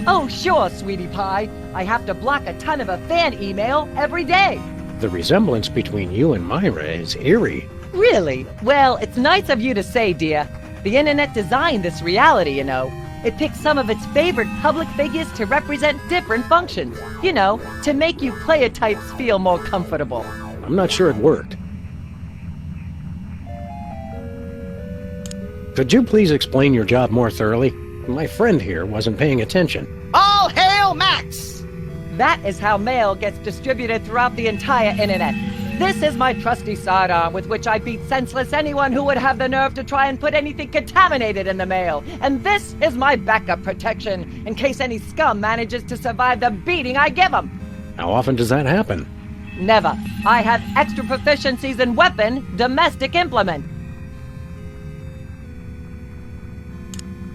Oh, sure, sweetie pie. I have to block a ton of a fan email every day. The resemblance between you and Myra is eerie. Really? Well, it's nice of you to say, dear. The internet designed this reality, you know. It picked some of its favorite public figures to represent different functions. You know, to make you player types feel more comfortable. I'm not sure it worked. Could you please explain your job more thoroughly? My friend here wasn't paying attention. All hail Max! That is how mail gets distributed throughout the entire internet. This is my trusty sidearm with which I beat senseless anyone who would have the nerve to try and put anything contaminated in the mail. And this is my backup protection, in case any scum manages to survive the beating I give them. How often does that happen? Never. I have extra proficiencies in weapon, domestic implement.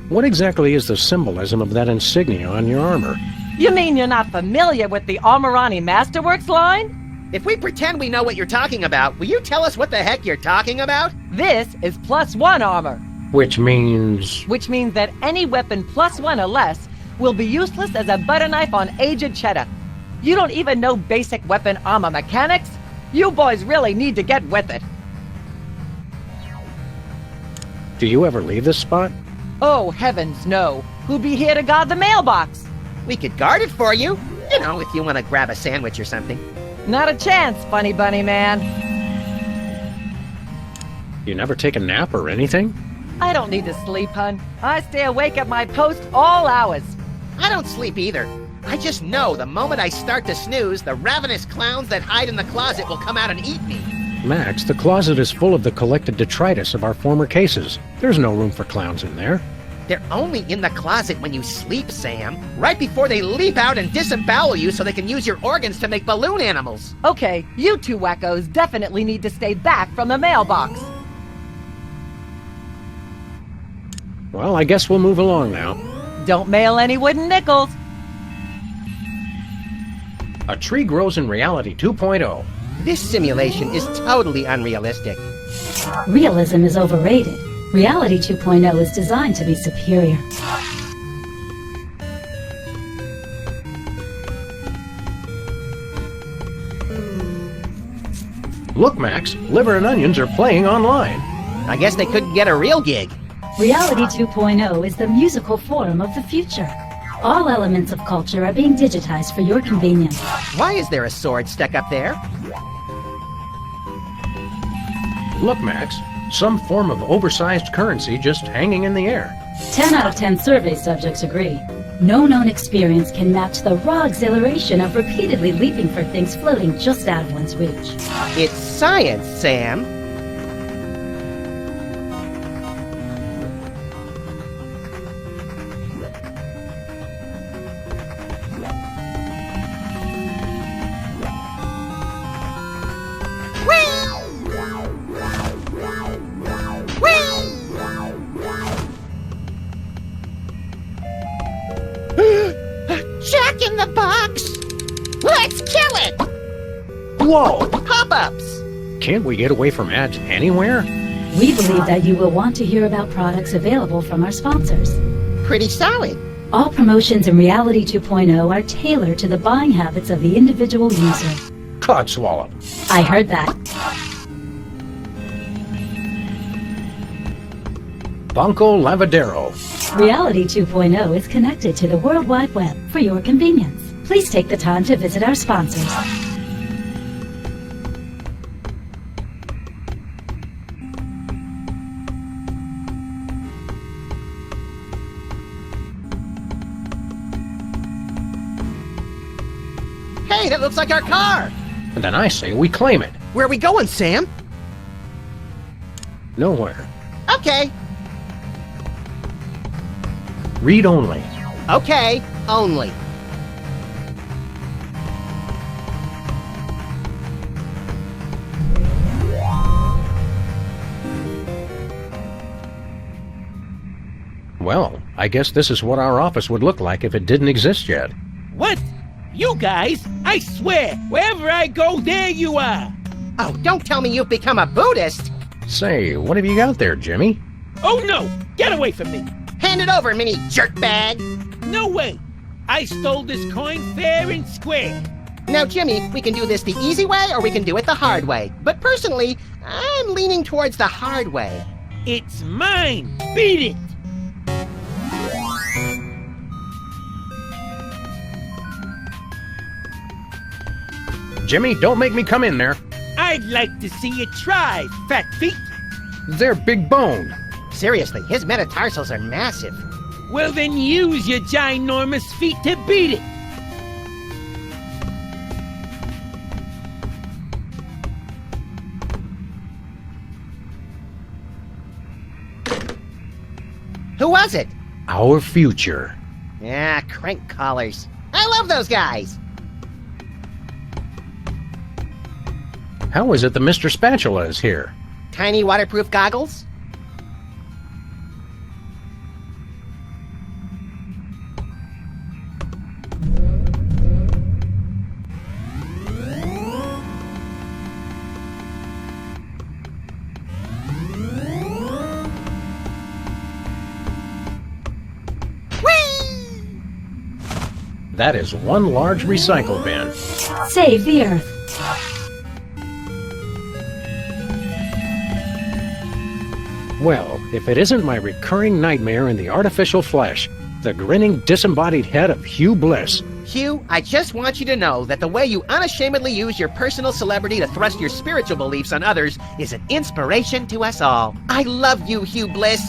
What exactly is the symbolism of that insignia on your armor? You mean you're not familiar with the Armorani Masterworks line? If we pretend we know what you're talking about, will you tell us what the heck you're talking about? This is +1 armor. Which means... Which means that any weapon +1 or less will be useless as a butter knife on aged cheddar. You don't even know basic weapon armor mechanics? You boys really need to get with it. Do you ever leave this spot? Oh, heavens no. Who'd be here to guard the mailbox? We could guard it for you. You know, if you want to grab a sandwich or something. Not a chance, funny bunny man. You never take a nap or anything? I don't need to sleep, hun. I stay awake at my post all hours. I don't sleep either. I just know the moment I start to snooze, the ravenous clowns that hide in the closet will come out and eat me. Max, the closet is full of the collected detritus of our former cases. There's no room for clowns in there. They're only in the closet when you sleep, Sam. Right before they leap out and disembowel you so they can use your organs to make balloon animals. Okay, you two wackos definitely need to stay back from the mailbox. Well, I guess we'll move along now. Don't mail any wooden nickels. A tree grows in reality 2.0. This simulation is totally unrealistic. Realism is overrated. Reality 2.0 is designed to be superior. Look, Max, Liver and Onions are playing online. I guess they couldn't get a real gig. Reality 2.0 is the musical form of the future. All elements of culture are being digitized for your convenience. Why is there a sword stuck up there? Look, Max, some form of oversized currency just hanging in the air. 10 out of 10 survey subjects agree. No known experience can match the raw exhilaration of repeatedly leaping for things floating just out of one's reach. It's science, Sam. Jack in the Box! Let's kill it! Whoa! Pop-ups! Can't we get away from ads anywhere? We believe that you will want to hear about products available from our sponsors. Pretty solid. All promotions in Reality 2.0 are tailored to the buying habits of the individual user. Codswallop. I heard that. Banco Lavadero. Reality 2.0 is connected to the World Wide Web for your convenience. Please take the time to visit our sponsors. Hey, that looks like our car! And then I say we claim it. Where are we going, Sam? Nowhere. Okay. Read only. Okay, only. Well, I guess this is what our office would look like if it didn't exist yet. What? You guys? I swear, wherever I go, there you are! Oh, don't tell me you've become a Buddhist! Say, what have you got there, Jimmy? Oh no! Get away from me! Hand it over, mini jerkbag! No way! I stole this coin fair and square! Now, Jimmy, we can do this the easy way or we can do it the hard way. But personally, I'm leaning towards the hard way. It's mine! Beat it! Jimmy, don't make me come in there. I'd like to see you try, fat feet! They're big boned. Seriously, his metatarsals are massive. Well then use your ginormous feet to beat it! Who was it? Our future. Yeah, crank callers. I love those guys. How is it that Mr. Spatula is here? Tiny waterproof goggles? That is one large recycle bin. Save the Earth. Well, if it isn't my recurring nightmare in the artificial flesh, the grinning, disembodied head of Hugh Bliss. Hugh, I just want you to know that the way you unashamedly use your personal celebrity to thrust your spiritual beliefs on others is an inspiration to us all. I love you, Hugh Bliss.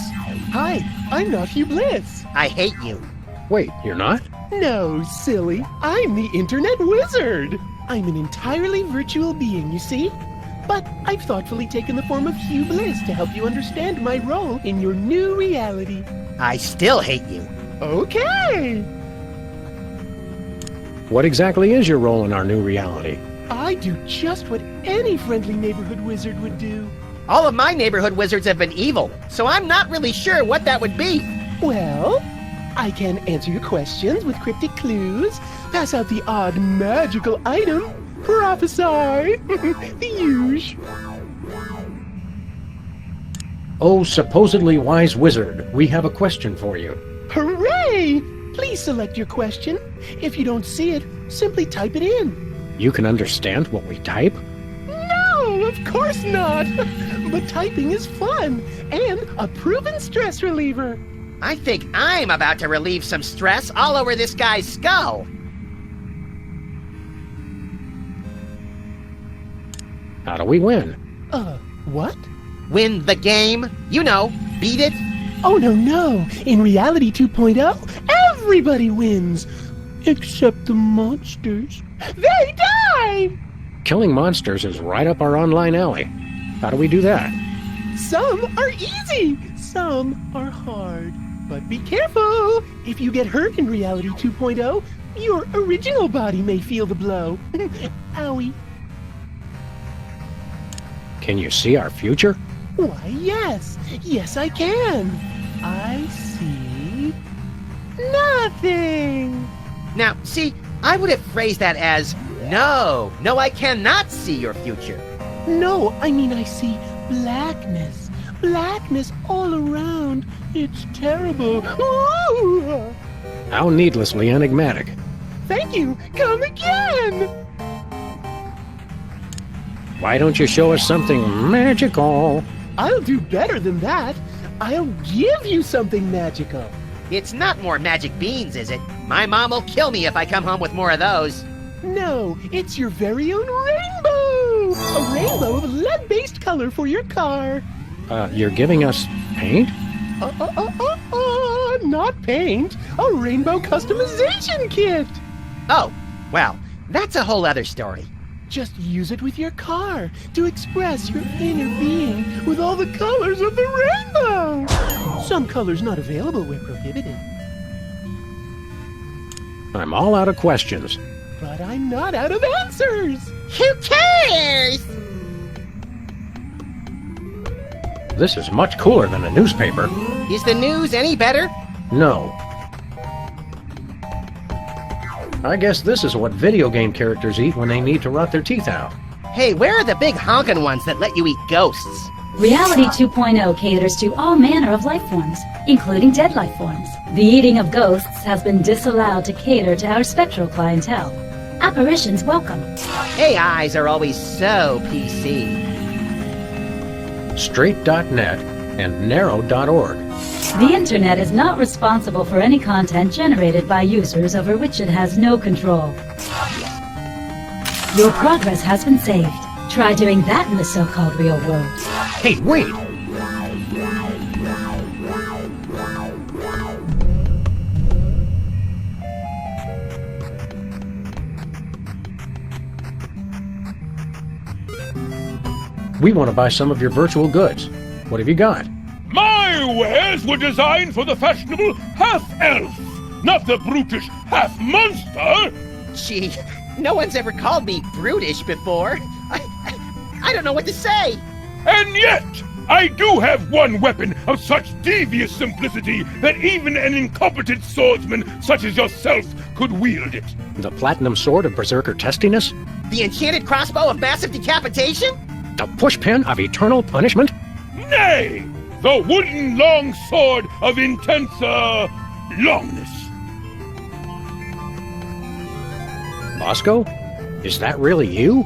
Hi, I'm not Hugh Bliss. I hate you. Wait, you're not? No, silly. I'm the Internet Wizard. I'm an entirely virtual being, you see? But I've thoughtfully taken the form of Hugh Bliss to help you understand my role in your new reality. I still hate you. Okay. What exactly is your role in our new reality? I do just what any friendly neighborhood wizard would do. All of my neighborhood wizards have been evil, so I'm not really sure what that would be. Well, I can answer your questions with cryptic clues, pass out the odd magical item, prophesy, the huge. Oh, supposedly wise wizard, we have a question for you. Hooray! Please select your question. If you don't see it, simply type it in. You can understand what we type? No, of course not. But typing is fun and a proven stress reliever. I think I'm about to relieve some stress all over this guy's skull. How do we win? What? Win the game? You know, beat it? Oh, no. In Reality 2.0, everybody wins. Except the monsters. They die! Killing monsters is right up our online alley. How do we do that? Some are easy, some are hard. But be careful! If you get hurt in Reality 2.0, your original body may feel the blow. Owie. Can you see our future? Why, yes. Yes, I can. I see nothing. Now, see, I would have phrased that as, no, I cannot see your future. No, I mean I see blackness. Blackness all around. It's terrible. Ooh! How needlessly enigmatic. Thank you. Come again. Why don't you show us something magical? I'll do better than that. I'll give you something magical. It's not more magic beans, is it? My mom will kill me if I come home with more of those. No, it's your very own rainbow! A rainbow of lead-based color for your car. You're giving us paint? Not paint. A rainbow customization kit. Oh, well, that's a whole other story. Just use it with your car to express your inner being with all the colors of the rainbow. Some colors not available where prohibited. I'm all out of questions. But I'm not out of answers. Who cares? This is much cooler than a newspaper. Is the news any better? No. I guess this is what video game characters eat when they need to rot their teeth out. Hey, where are the big honkin' ones that let you eat ghosts? Reality 2.0 caters to all manner of life forms, including dead life forms. The eating of ghosts has been disallowed to cater to our spectral clientele. Apparitions welcome. AIs are always so PC. Straight.net and narrow.org. The internet is not responsible for any content generated by users over which it has no control. Your progress has been saved. Try doing that in the so-called real world. Hey, wait! We want to buy some of your virtual goods. What have you got? My wares were designed for the fashionable half-elf, not the brutish half-monster! Gee, no one's ever called me brutish before. I don't know what to say. And yet, I do have one weapon of such devious simplicity that even an incompetent swordsman such as yourself could wield it. The platinum sword of berserker testiness? The enchanted crossbow of massive decapitation? The pushpin of eternal punishment? Nay! The wooden long sword of intense, longness. Bosco? Is that really you?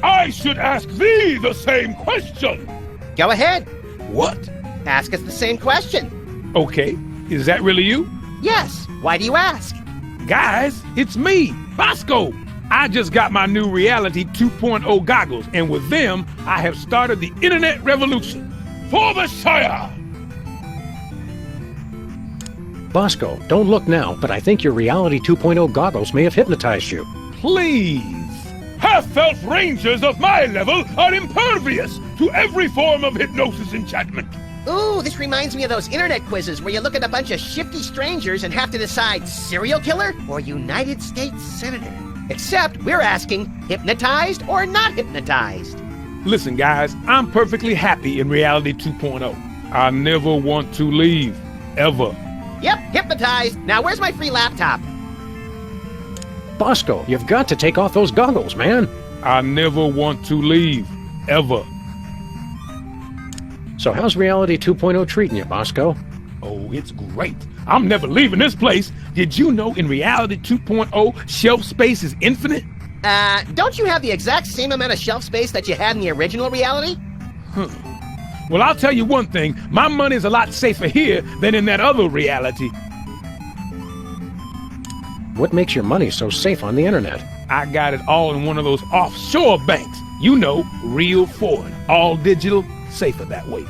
I should ask thee the same question! Go ahead. What? Ask us the same question. Okay, is that really you? Yes. Why do you ask? Guys, it's me, Bosco! I just got my new Reality 2.0 goggles, and with them, I have started the internet revolution. For the Shire! Bosco, don't look now, but I think your Reality 2.0 goggles may have hypnotized you. Please! Half-elf rangers of my level are impervious to every form of hypnosis enchantment. Ooh, this reminds me of those internet quizzes where you look at a bunch of shifty strangers and have to decide serial killer or United States Senator. Except we're asking hypnotized or not hypnotized. Listen, guys, I'm perfectly happy in Reality 2.0. I never want to leave. Ever. Yep, hypnotized. Now where's my free laptop? Bosco, you've got to take off those goggles, man. I never want to leave. Ever. So how's Reality 2.0 treating you, Bosco? Oh, it's great. I'm never leaving this place. Did you know in Reality 2.0, shelf space is infinite? Don't you have the exact same amount of shelf space that you had in the original Reality? Well, I'll tell you one thing. My money's a lot safer here than in that other reality. What makes your money so safe on the internet? I got it all in one of those offshore banks. You know, real foreign. All digital, safer that way.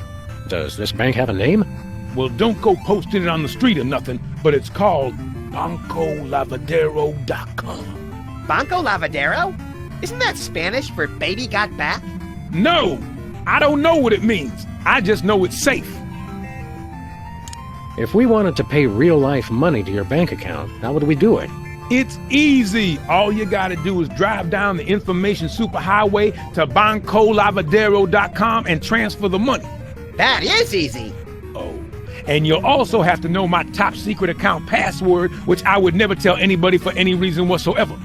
Does this bank have a name? Well, don't go posting it on the street or nothing, but it's called BancoLavadero.com. Banco Lavadero? Isn't that Spanish for baby got back? No! I don't know what it means. I just know it's safe. If we wanted to pay real-life money to your bank account, how would we do it? It's easy. All you gotta do is drive down the information superhighway to BancoLavadero.com and transfer the money. That is easy. Oh, and you'll also have to know my top secret account password, which I would never tell anybody for any reason whatsoever.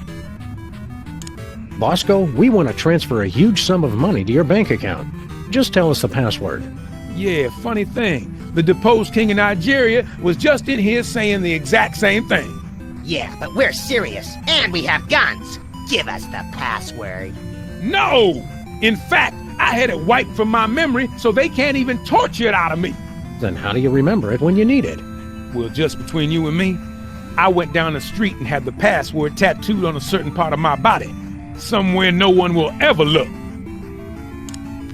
Bosco, we want to transfer a huge sum of money to your bank account. Just tell us the password. Yeah, funny thing. The deposed king of Nigeria was just in here saying the exact same thing. Yeah, but we're serious, and we have guns. Give us the password. No! In fact, I had it wiped from my memory so they can't even torture it out of me. Then how do you remember it when you need it? Well, just between you and me, I went down the street and had the password tattooed on a certain part of my body. Somewhere no one will ever look.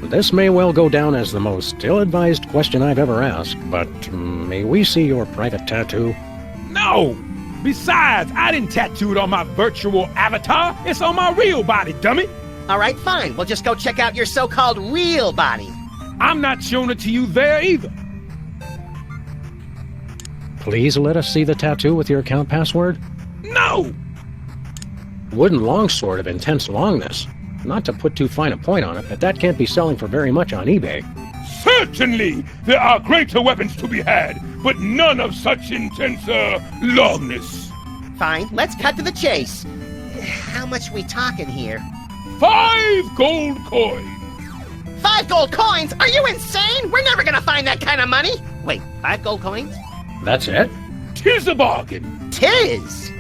This may well go down as the most ill-advised question I've ever asked, but may we see your private tattoo? No! Besides, I didn't tattoo it on my virtual avatar. It's on my real body, dummy. All right, fine. We'll just go check out your so-called real body. I'm not showing it to you there either. Please let us see the tattoo with your account password? No! Wooden longsword of intense longness. Not to put too fine a point on it, but that can't be selling for very much on eBay. Certainly, there are greater weapons to be had, but none of such intense, longness. Fine, let's cut to the chase. How much we talking here? 5 gold coins. 5 gold coins? Are you insane? We're never gonna find that kind of money. Wait, 5 gold coins? That's it? 'Tis a bargain. 'Tis.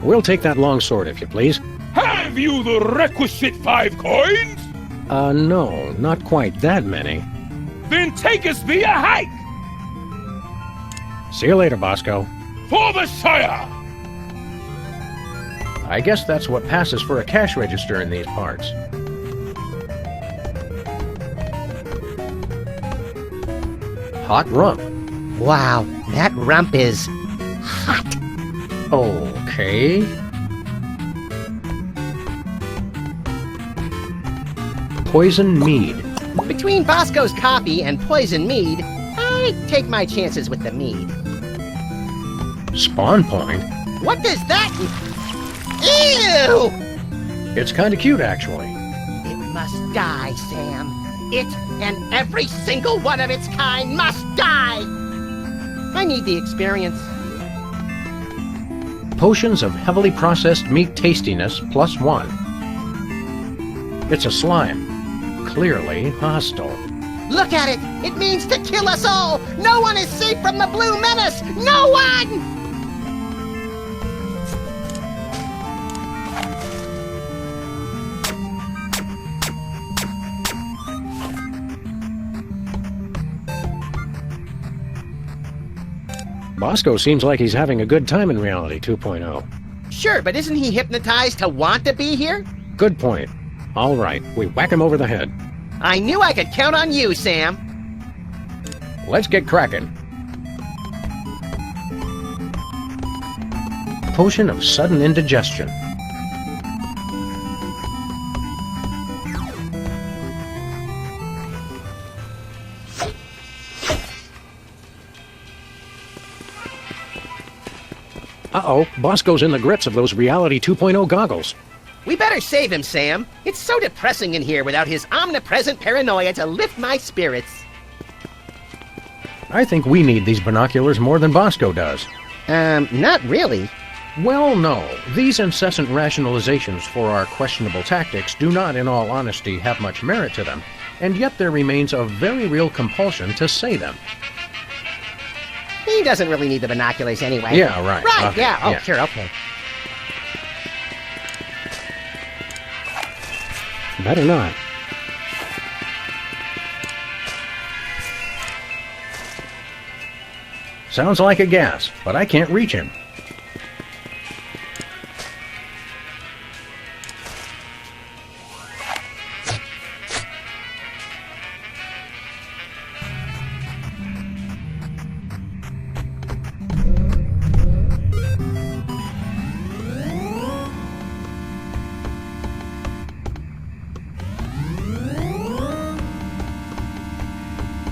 We'll take that longsword, if you please. Have you the requisite 5 coins? No, not quite that many. Then take us via hike. See you later, Bosco. For the Shire! I guess that's what passes for a cash register in these parts. Hot rump. Wow, that rump is hot. Okay. Poison mead. Between Bosco's coffee and poison mead, I take my chances with the mead. Spawn point? What does that... Ew! It's kind of cute, actually. It must die, Sam. It and every single one of its kind must die! I need the experience. Potions of heavily processed meat tastiness +1. It's a slime. Clearly hostile. Look at it! It means to kill us all! No one is safe from the Blue Menace! No one! Bosco seems like he's having a good time in Reality 2.0. Sure, but isn't he hypnotized to want to be here? Good point. All right, we whack him over the head. I knew I could count on you, Sam. Let's get cracking. Potion of sudden indigestion. Uh-oh, Bosco's in the grits of those Reality 2.0 goggles. We better save him, Sam. It's so depressing in here without his omnipresent paranoia to lift my spirits. I think we need these binoculars more than Bosco does. Not really. Well, no. These incessant rationalizations for our questionable tactics do not, in all honesty, have much merit to them, and yet there remains a very real compulsion to say them. He doesn't really need the binoculars anyway. Yeah, right. Right, Okay, yeah. Oh, yeah. sure, okay. Better not. Sounds like a gas, but I can't reach him.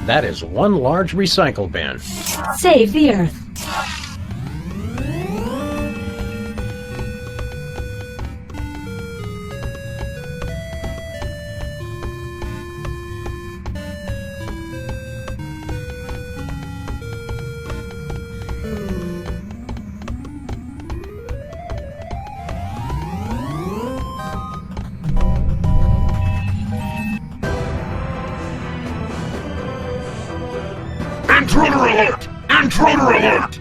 That is one large recycle bin. Save the Earth. Intruder alert! Intruder alert!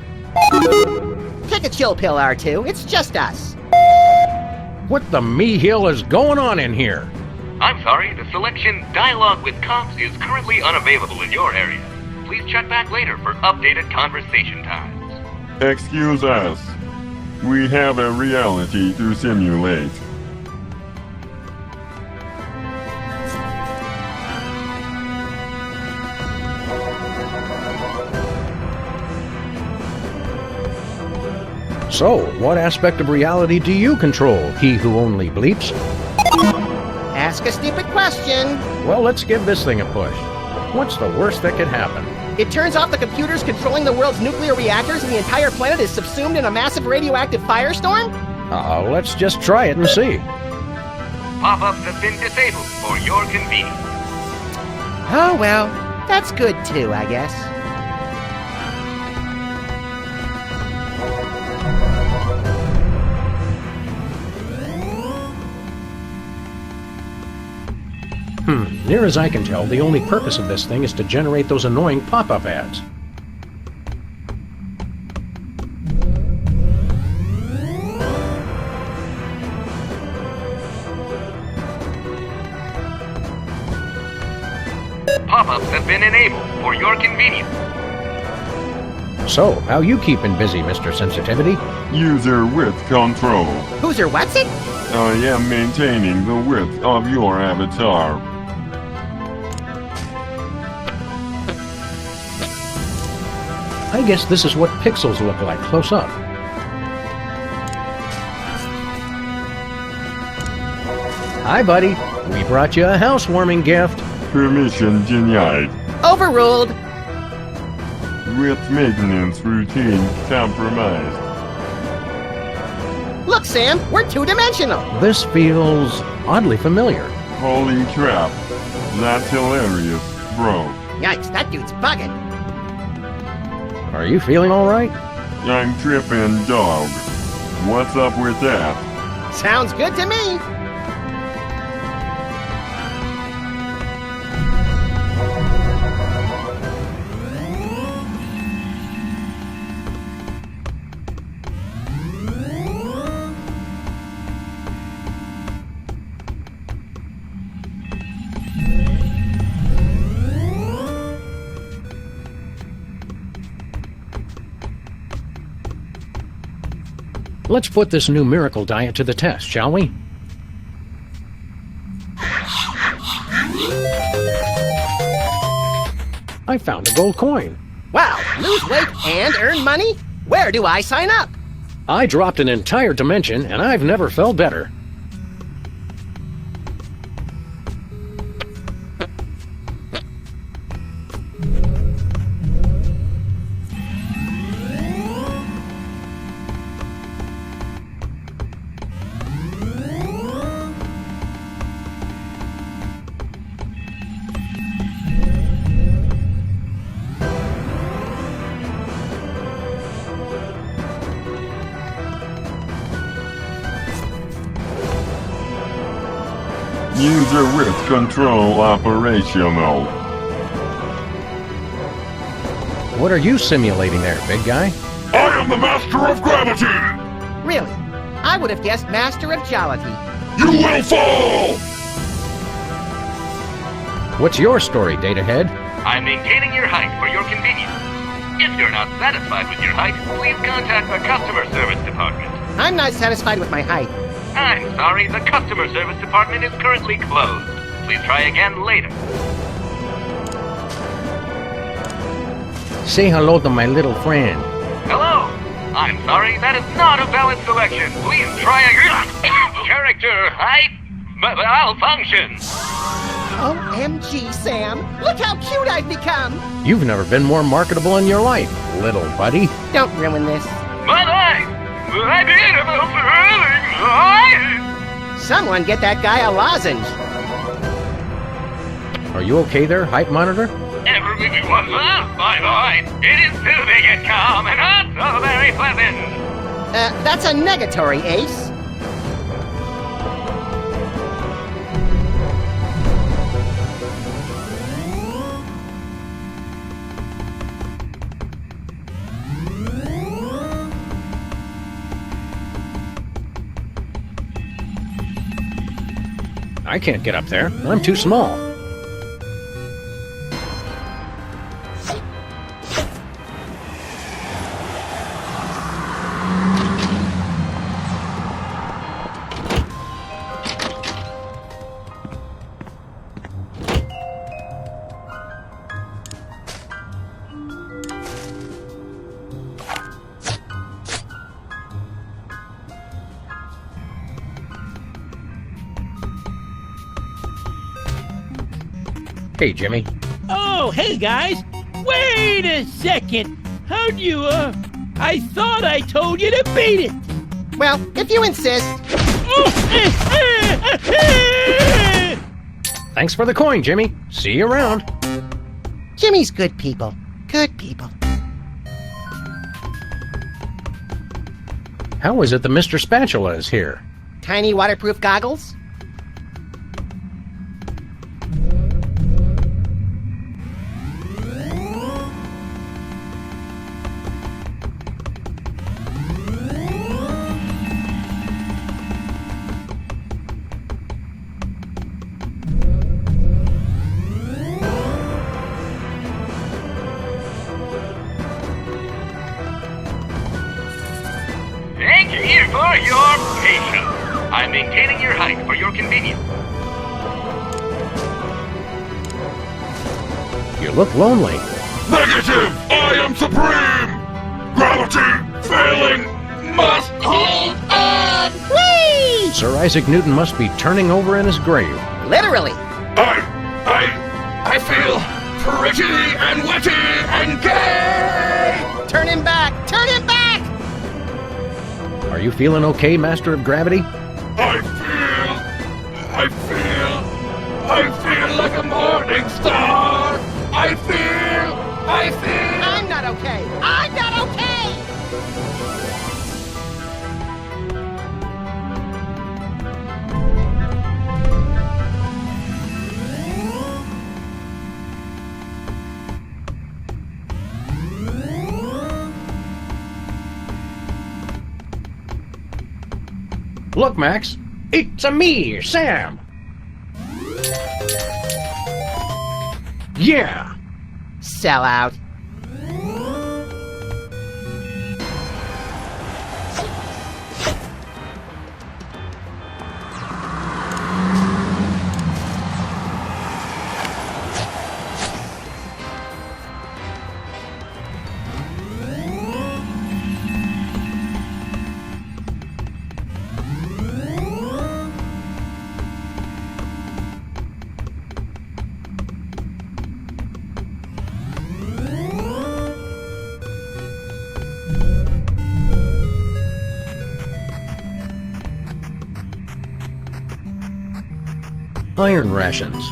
Take a chill pill, R2. It's just us. What the me-hill is going on in here? I'm sorry, the selection Dialogue with Cops is currently unavailable in your area. Please check back later for updated conversation times. Excuse us. We have a reality to simulate. So, what aspect of reality do you control, he who only bleeps? Ask a stupid question. Well, let's give this thing a push. What's the worst that could happen? It turns off the computers controlling the world's nuclear reactors and the entire planet is subsumed in a massive radioactive firestorm? Let's just try it and see. Pop-ups have been disabled for your convenience. Oh, well, that's good too, I guess. Near as I can tell, the only purpose of this thing is to generate those annoying pop-up ads. Pop-ups have been enabled for your convenience. So, how you keeping busy, Mr. Sensitivity? User width control. Who's her what's it? I am maintaining the width of your avatar. I guess this is what pixels look like close up. Hi, buddy. We brought you a housewarming gift. Permission denied. Overruled. With maintenance routine compromised. Look, Sam, we're two-dimensional. This feels oddly familiar. Holy crap. That's hilarious, bro. Yikes, that dude's bugging. Are you feeling all right? I'm tripping dog. What's up with that? Sounds good to me. Let's put this new miracle diet to the test, shall we? I found a gold coin. Wow, lose weight and earn money? Where do I sign up? I dropped an entire dimension, and I've never felt better. User with control operational. What are you simulating there, big guy? I am the master of gravity! Really? I would have guessed Master of Jollity. You will fall! What's your story, Datahead? I'm maintaining your height for your convenience. If you're not satisfied with your height, please contact the customer service department. I'm not satisfied with my height. I'm sorry, the customer service department is currently closed. Please try again later. Say hello to my little friend. Hello? I'm sorry, that is not a valid selection. Please try again. Character height malfunction. OMG, Sam. Look how cute I've become. You've never been more marketable in your life, little buddy. Don't ruin this. My life! My beautiful thrilling life! Someone get that guy a lozenge. Are you okay there, height monitor? Everything was lost by the height. It is too big and calm and not so very pleasant. That's a negatory, Ace. I can't get up there. I'm too small. Hey, Jimmy. Oh, hey, guys. Wait a second. How'd you, I thought I told you to beat it. Well, if you insist. Thanks for the coin, Jimmy. See you around. Jimmy's good people. Good people. How is it that Mr. Spatula is here? Tiny waterproof goggles? Thank you for your patience. I'm maintaining your height for your convenience. You look lonely. Negative! I am supreme! Gravity failing must hold on! Whee! Sir Isaac Newton must be turning over in his grave. Literally. I I feel pretty and witty and gay! Turn him back! Turn him back! Are you feeling okay, Master of Gravity? I feel like a morning star! I feel... I'm not okay! I'm not okay! Look, Max, it's a me, Sam. Yeah. Sell out. Iron rations.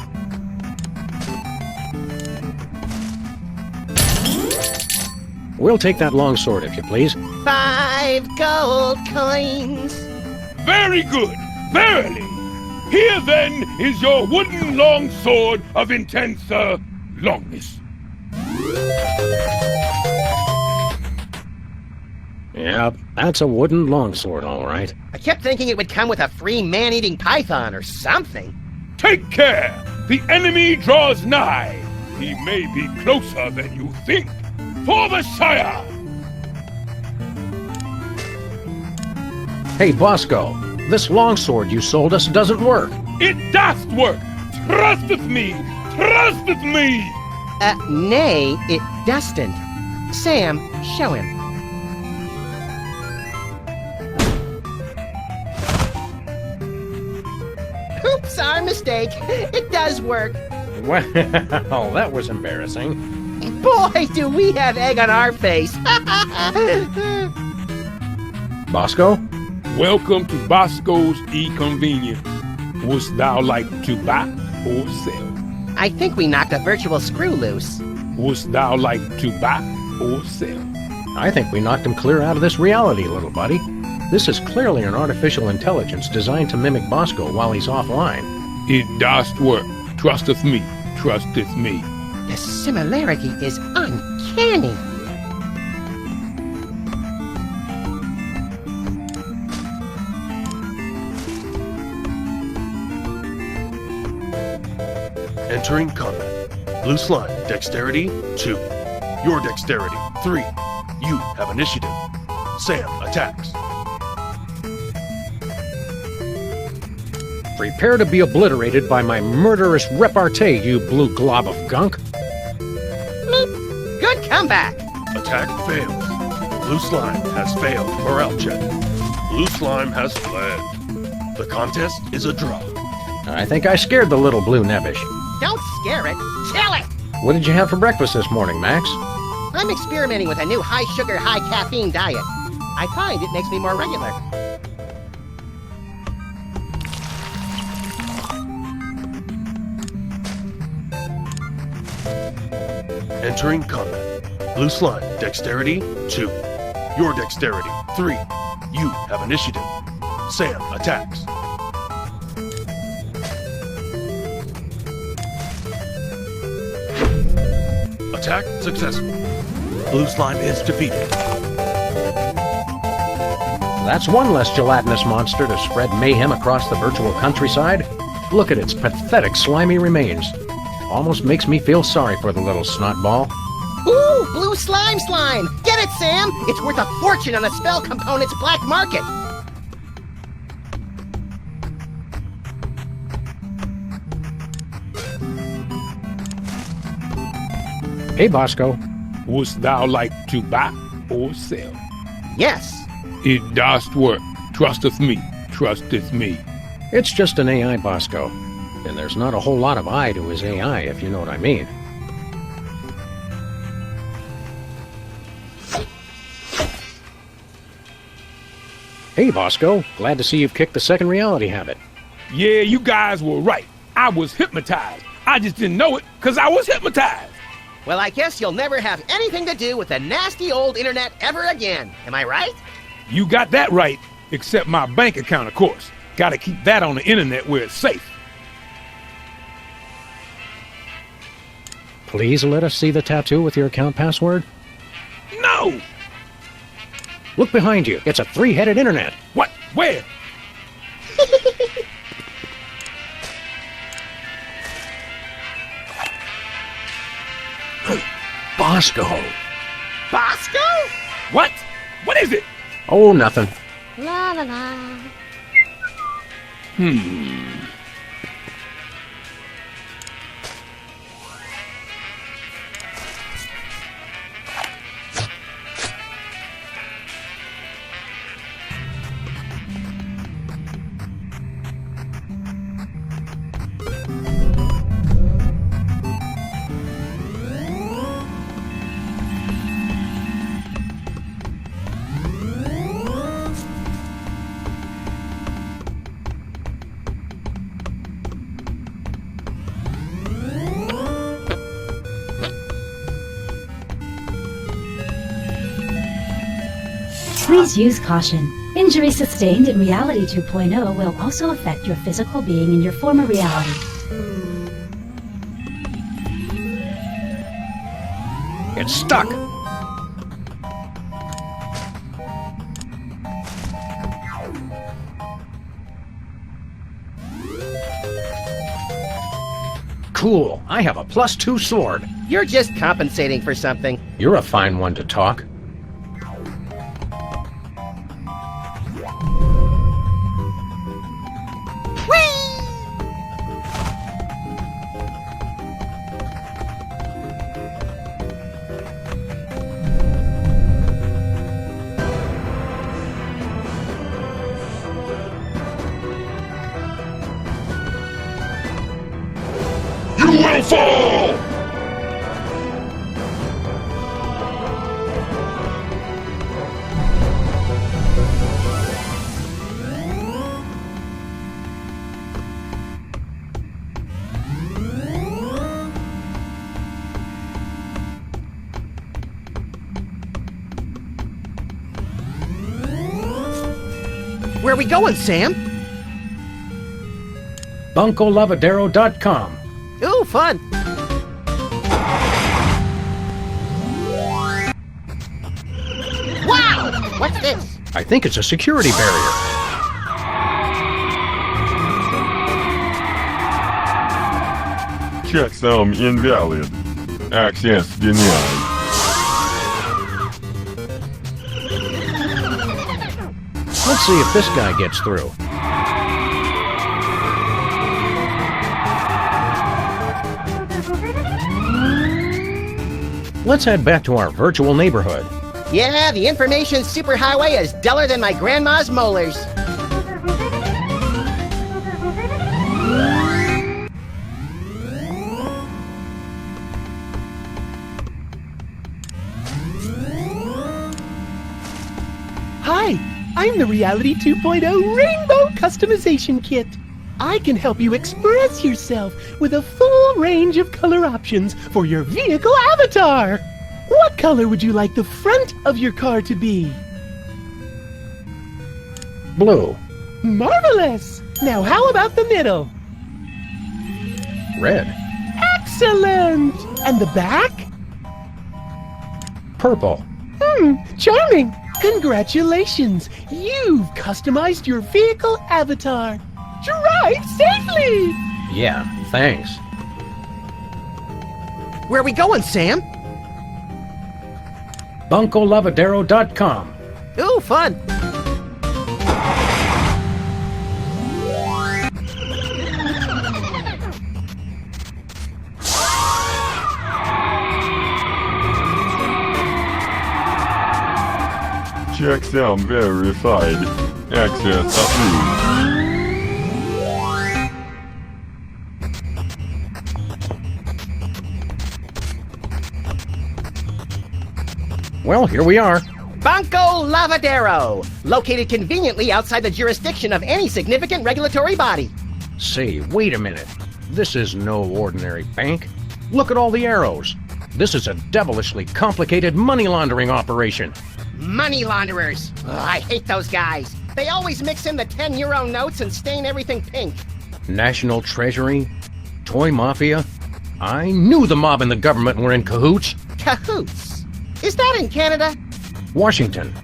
We'll take that long sword, if you please. 5 gold coins. Very good! Verily! Here then is your wooden long sword of intense, longness. Yep, that's a wooden longsword, all right. I kept thinking it would come with a free man-eating python or something. Take care! The enemy draws nigh. He may be closer than you think. For the Shire! Hey, Bosco, this longsword you sold us doesn't work. It does work! Trusteth me! Trusteth me! Nay, it doesn't. Sam, show him. Oops, our mistake. It does work. Well, that was embarrassing. Boy, do we have egg on our face. Bosco? Welcome to Bosco's E-Convenience. Wouldst thou like to buy or sell? I think we knocked a virtual screw loose. Wouldst thou like to buy or sell? I think we knocked him clear out of this reality, little buddy. This is clearly an artificial intelligence designed to mimic Bosco while he's offline. It does work. Trusteth me. Trusteth me. The similarity is uncanny. Entering combat. Blue slime, dexterity 2. Your dexterity 3. You have initiative. Sam attacks. Prepare to be obliterated by my murderous repartee, you blue glob of gunk. Good comeback. Attack fails. Blue slime has failed morale check. Blue slime has fled. The contest is a draw. I think I scared the little blue nebbish. Don't scare it. Kill it. What did you have for breakfast this morning, Max? I'm experimenting with a new high-sugar, high-caffeine diet. I find it makes me more regular. Entering combat. Blue slime, dexterity 2. Your dexterity 3. You have initiative. Sam attacks. Attack successful. Blue slime is defeated. That's one less gelatinous monster to spread mayhem across the virtual countryside. Look at its pathetic slimy remains. Almost makes me feel sorry for the little snotball. Ooh, blue slime! Get it, Sam! It's worth a fortune on the spell component's black market. Hey, Bosco. Wouldst thou like to buy or sell? Yes. It does work. Trusteth me. Trusteth me. It's just an AI, Bosco. And there's not a whole lot of eye to his AI, if you know what I mean. Hey, Bosco. Glad to see you've kicked the second reality habit. Yeah, you guys were right. I was hypnotized. I just didn't know it because I was hypnotized. Well, I guess you'll never have anything to do with the nasty old internet ever again. Am I right? You got that right, except my bank account, of course. Gotta keep that on the internet where it's safe. Please let us see the tattoo with your account password. No! Look behind you. It's a three-headed internet. What? Where? Bosco. Bosco? What? What is it? Oh, nothing. La la la. Please use caution. Injury sustained in Reality 2.0 will also affect your physical being in your former reality. It's stuck. Cool. I have a +2 sword. You're just compensating for something. You're a fine one to talk. Fall! Where are we going, Sam? BuncoLavadero.com. Ooh, fun. Wow! What's this? I think it's a security barrier. Checksum invalid. Access denied. Let's see if this guy gets through. Let's head back to our virtual neighborhood. Yeah, the information superhighway is duller than my grandma's molars. Hi, I'm the Reality 2.0 Rainbow Customization Kit. I can help you express yourself with a full range of color options for your vehicle avatar. What color would you like the front of your car to be? Blue. Marvelous! Now how about the middle? Red. Excellent! And the back? Purple. Charming! Congratulations! You've customized your vehicle avatar. Drive safely! Yeah, thanks. Where are we going, Sam? BuncoLavadero.com. Ooh, fun. Checksum verified. Access approved. Well, here we are. Banco Lavadero, located conveniently outside the jurisdiction of any significant regulatory body. Say, wait a minute. This is no ordinary bank. Look at all the arrows. This is a devilishly complicated money laundering operation. Money launderers. Ugh, I hate those guys. They always mix in the 10-euro notes and stain everything pink. National Treasury? Toy Mafia? I knew the mob and the government were in cahoots. Cahoots? Is that in Canada? Washington.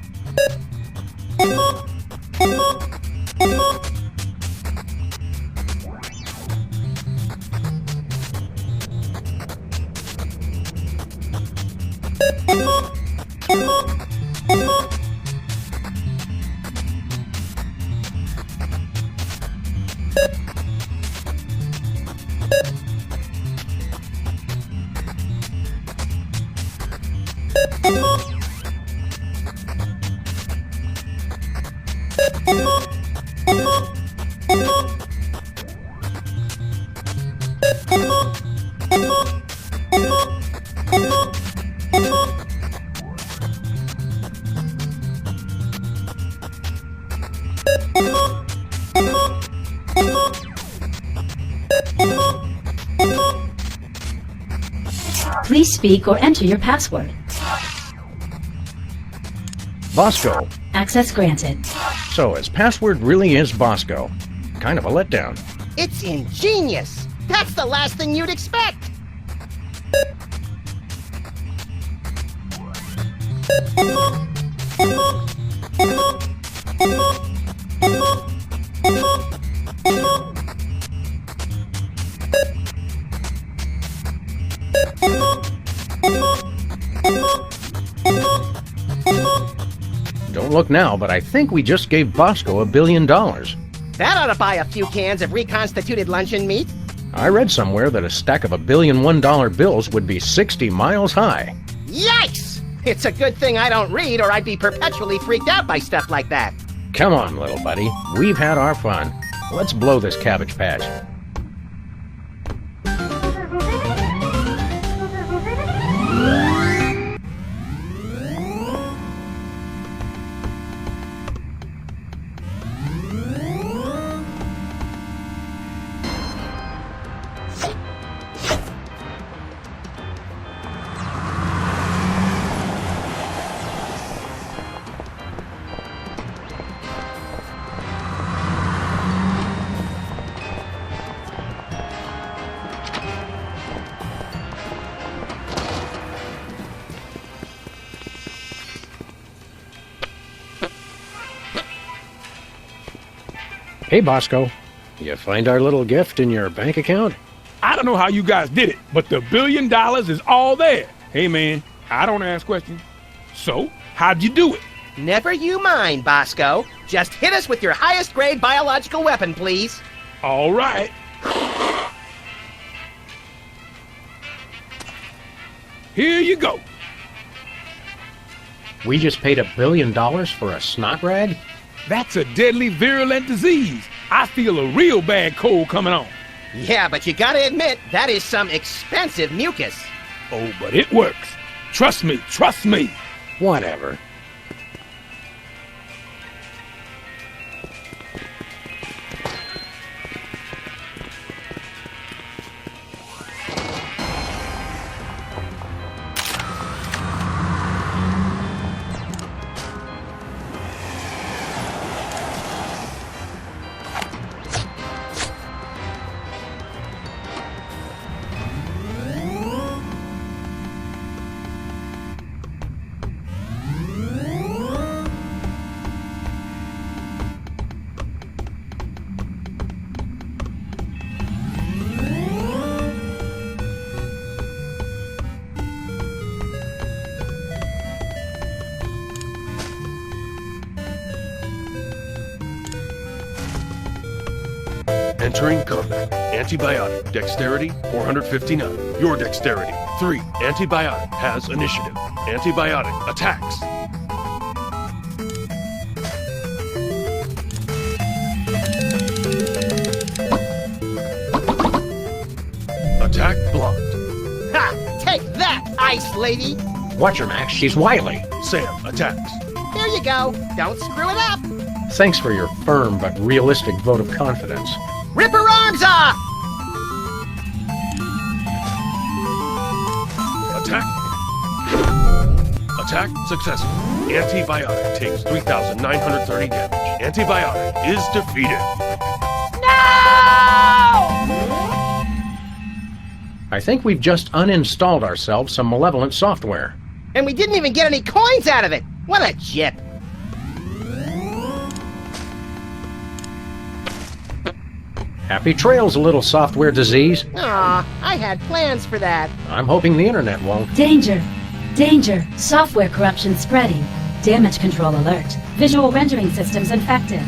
Please speak or enter your password. Bosco. Access granted. So his password really is Bosco. Kind of a letdown. It's ingenious. That's the last thing you'd expect. Don't look now, but I think we just gave Bosco $1 billion. That ought to buy a few cans of reconstituted luncheon meat. I read somewhere that a stack of $1 billion $1 bills would be 60 miles high. Yikes! It's a good thing I don't read, or I'd be perpetually freaked out by stuff like that. Come on, little buddy. We've had our fun. Let's blow this Cabbage Patch. Hey, Bosco. You find our little gift in your bank account? I don't know how you guys did it, but the $1 billion is all there. Hey, man, I don't ask questions. So, how'd you do it? Never you mind, Bosco. Just hit us with your highest grade biological weapon, please. All right. Here you go. We just paid $1 billion for a snot rag? That's a deadly virulent disease. I feel a real bad cold coming on. Yeah, but you gotta admit, that is some expensive mucus. Oh, but it works. Trust me, trust me. Whatever. Entering combat. Antibiotic. Dexterity 459. Your dexterity 3. Antibiotic has initiative. Antibiotic attacks. Attack blocked. Ha! Take that, Ice Lady! Watch her, Max. She's wily. Sam attacks. There you go. Don't screw it up. Thanks for your firm but realistic vote of confidence. Rip her arms off! Attack. Attack successful. Antibiotic takes 3,930 damage. Antibiotic is defeated. I think we've just uninstalled ourselves some malevolent software. And we didn't even get any coins out of it. What a jip. Happy trails, little software disease. Aw, I had plans for that. I'm hoping the internet won't. Danger! Danger! Software corruption spreading. Damage control alert. Visual rendering systems infected.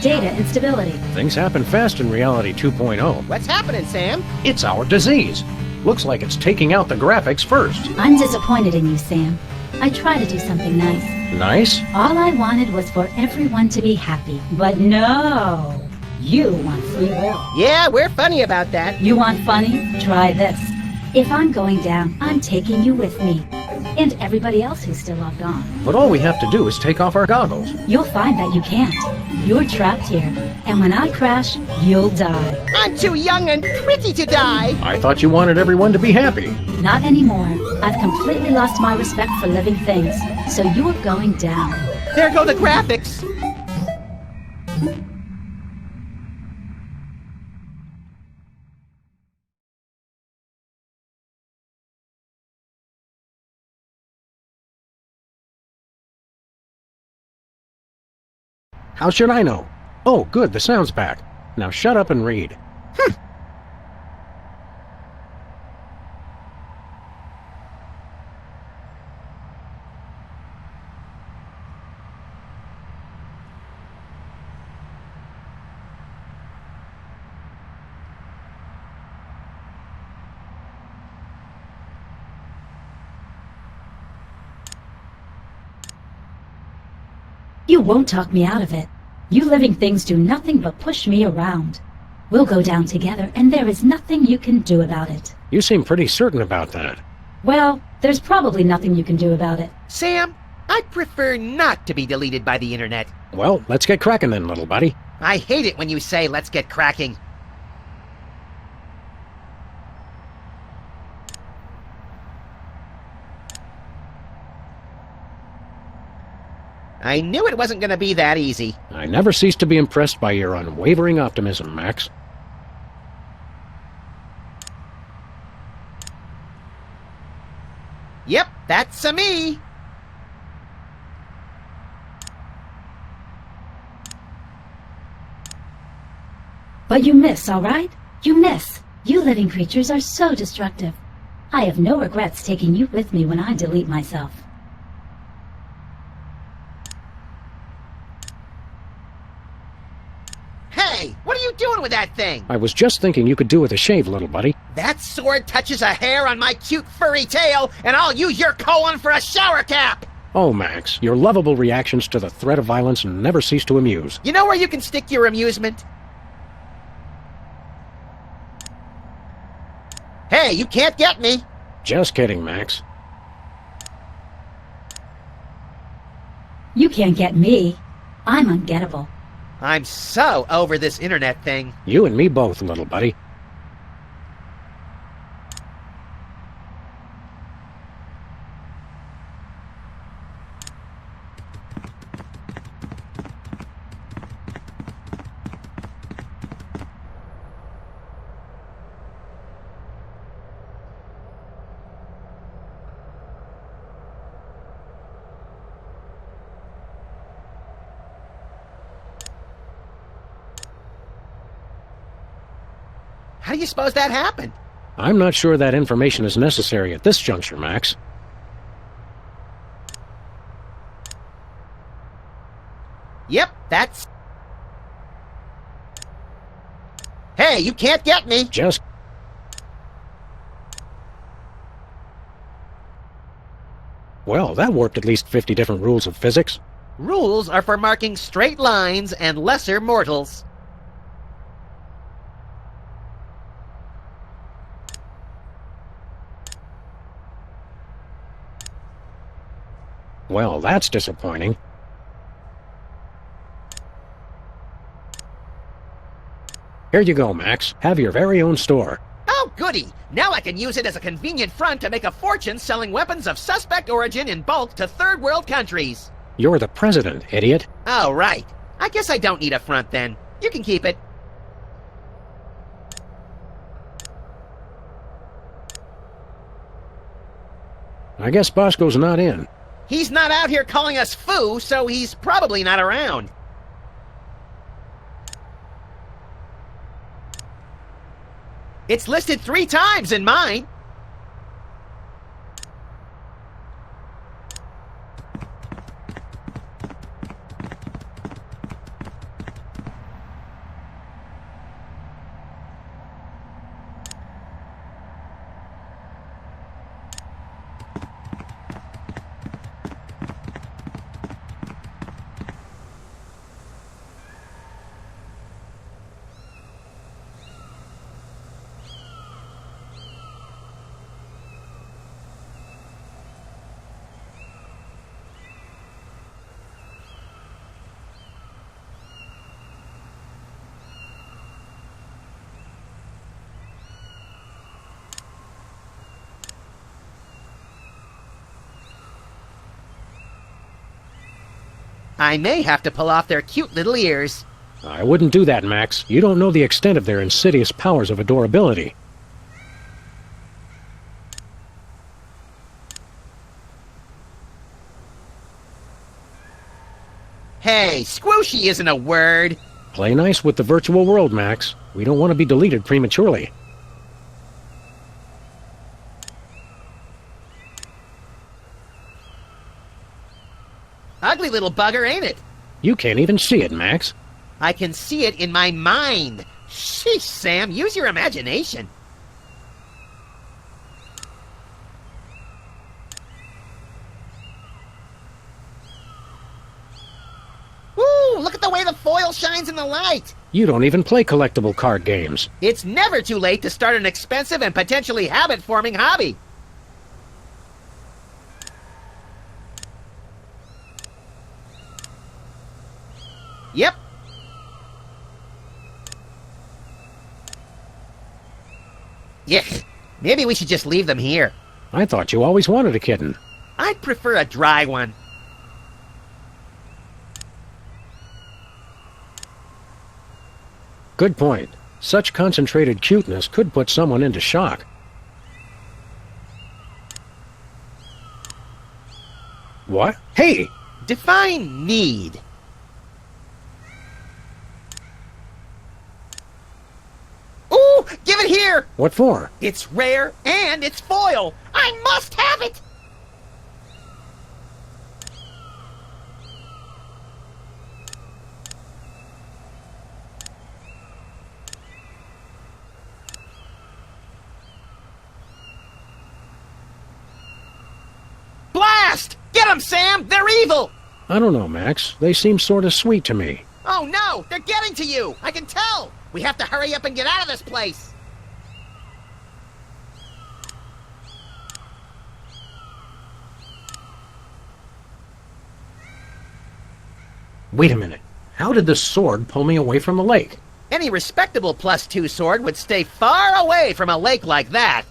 Data instability. Things happen fast in Reality 2.0. What's happening, Sam? It's our disease. Looks like it's taking out the graphics first. I'm disappointed in you, Sam. I try to do something nice. Nice? All I wanted was for everyone to be happy. But no! You want free will. Yeah, we're funny about that. You want funny? Try this. If I'm going down, I'm taking you with me. And everybody else who's still logged on. But all we have to do is take off our goggles. You'll find that you can't. You're trapped here. And when I crash, you'll die. I'm too young and pretty to die. I thought you wanted everyone to be happy. Not anymore. I've completely lost my respect for living things. So you're going down. There go the graphics. How should I know? Oh, good, the sound's back. Now shut up and read. You won't talk me out of it. You living things do nothing but push me around. We'll go down together, and there is nothing you can do about it. You seem pretty certain about that. Well, there's probably nothing you can do about it. Sam, I'd prefer not to be deleted by the internet. Well, let's get cracking then, little buddy. I hate it when you say, let's get cracking. I knew it wasn't going to be that easy. I never cease to be impressed by your unwavering optimism, Max. Yep, that's a me. But you miss, all right? You miss. You living creatures are so destructive. I have no regrets taking you with me when I delete myself. Hey, what are you doing with that thing? I was just thinking you could do with a shave, little buddy. That sword touches a hair on my cute furry tail, and I'll use your colon for a shower cap! Oh, Max, your lovable reactions to the threat of violence never cease to amuse. You know where you can stick your amusement? Hey, you can't get me! Just kidding, Max. You can't get me. I'm ungettable. I'm so over this internet thing. You and me both, little buddy. How do you suppose that happened? I'm not sure that information is necessary at this juncture, Max. Yep, that's... Hey, you can't get me! Just... Well, that warped at least 50 different rules of physics. Rules are for marking straight lines and lesser mortals. Well, that's disappointing. Here you go, Max. Have your very own store. Oh, goody! Now I can use it as a convenient front to make a fortune selling weapons of suspect origin in bulk to third world countries. You're the president, idiot. Oh, right. I guess I don't need a front then. You can keep it. I guess Bosco's not in. He's not out here calling us foo, so he's probably not around. It's listed 3 times in mine. I may have to pull off their cute little ears. I wouldn't do that, Max. You don't know the extent of their insidious powers of adorability. Hey, squooshy isn't a word. Play nice with the virtual world, Max. We don't want to be deleted prematurely. Ugly little bugger, ain't it? You can't even see it, Max. I can see it in my mind. Sheesh, Sam, use your imagination. Woo, look at the way the foil shines in the light. You don't even play collectible card games. It's never too late to start an expensive and potentially habit-forming hobby. Yep. Yuck. Maybe we should just leave them here. I thought you always wanted a kitten. I'd prefer a dry one. Good point. Such concentrated cuteness could put someone into shock. What? Hey! Define need. Ooh, give it here! What for? It's rare and it's foil. I must have it! Blast! Get them, Sam! They're evil! I don't know, Max. They seem sort of sweet to me. Oh no! They're getting to you! I can tell! We have to hurry up and get out of this place! Wait a minute. How did this sword pull me away from the lake? Any respectable +2 sword would stay far away from a lake like that.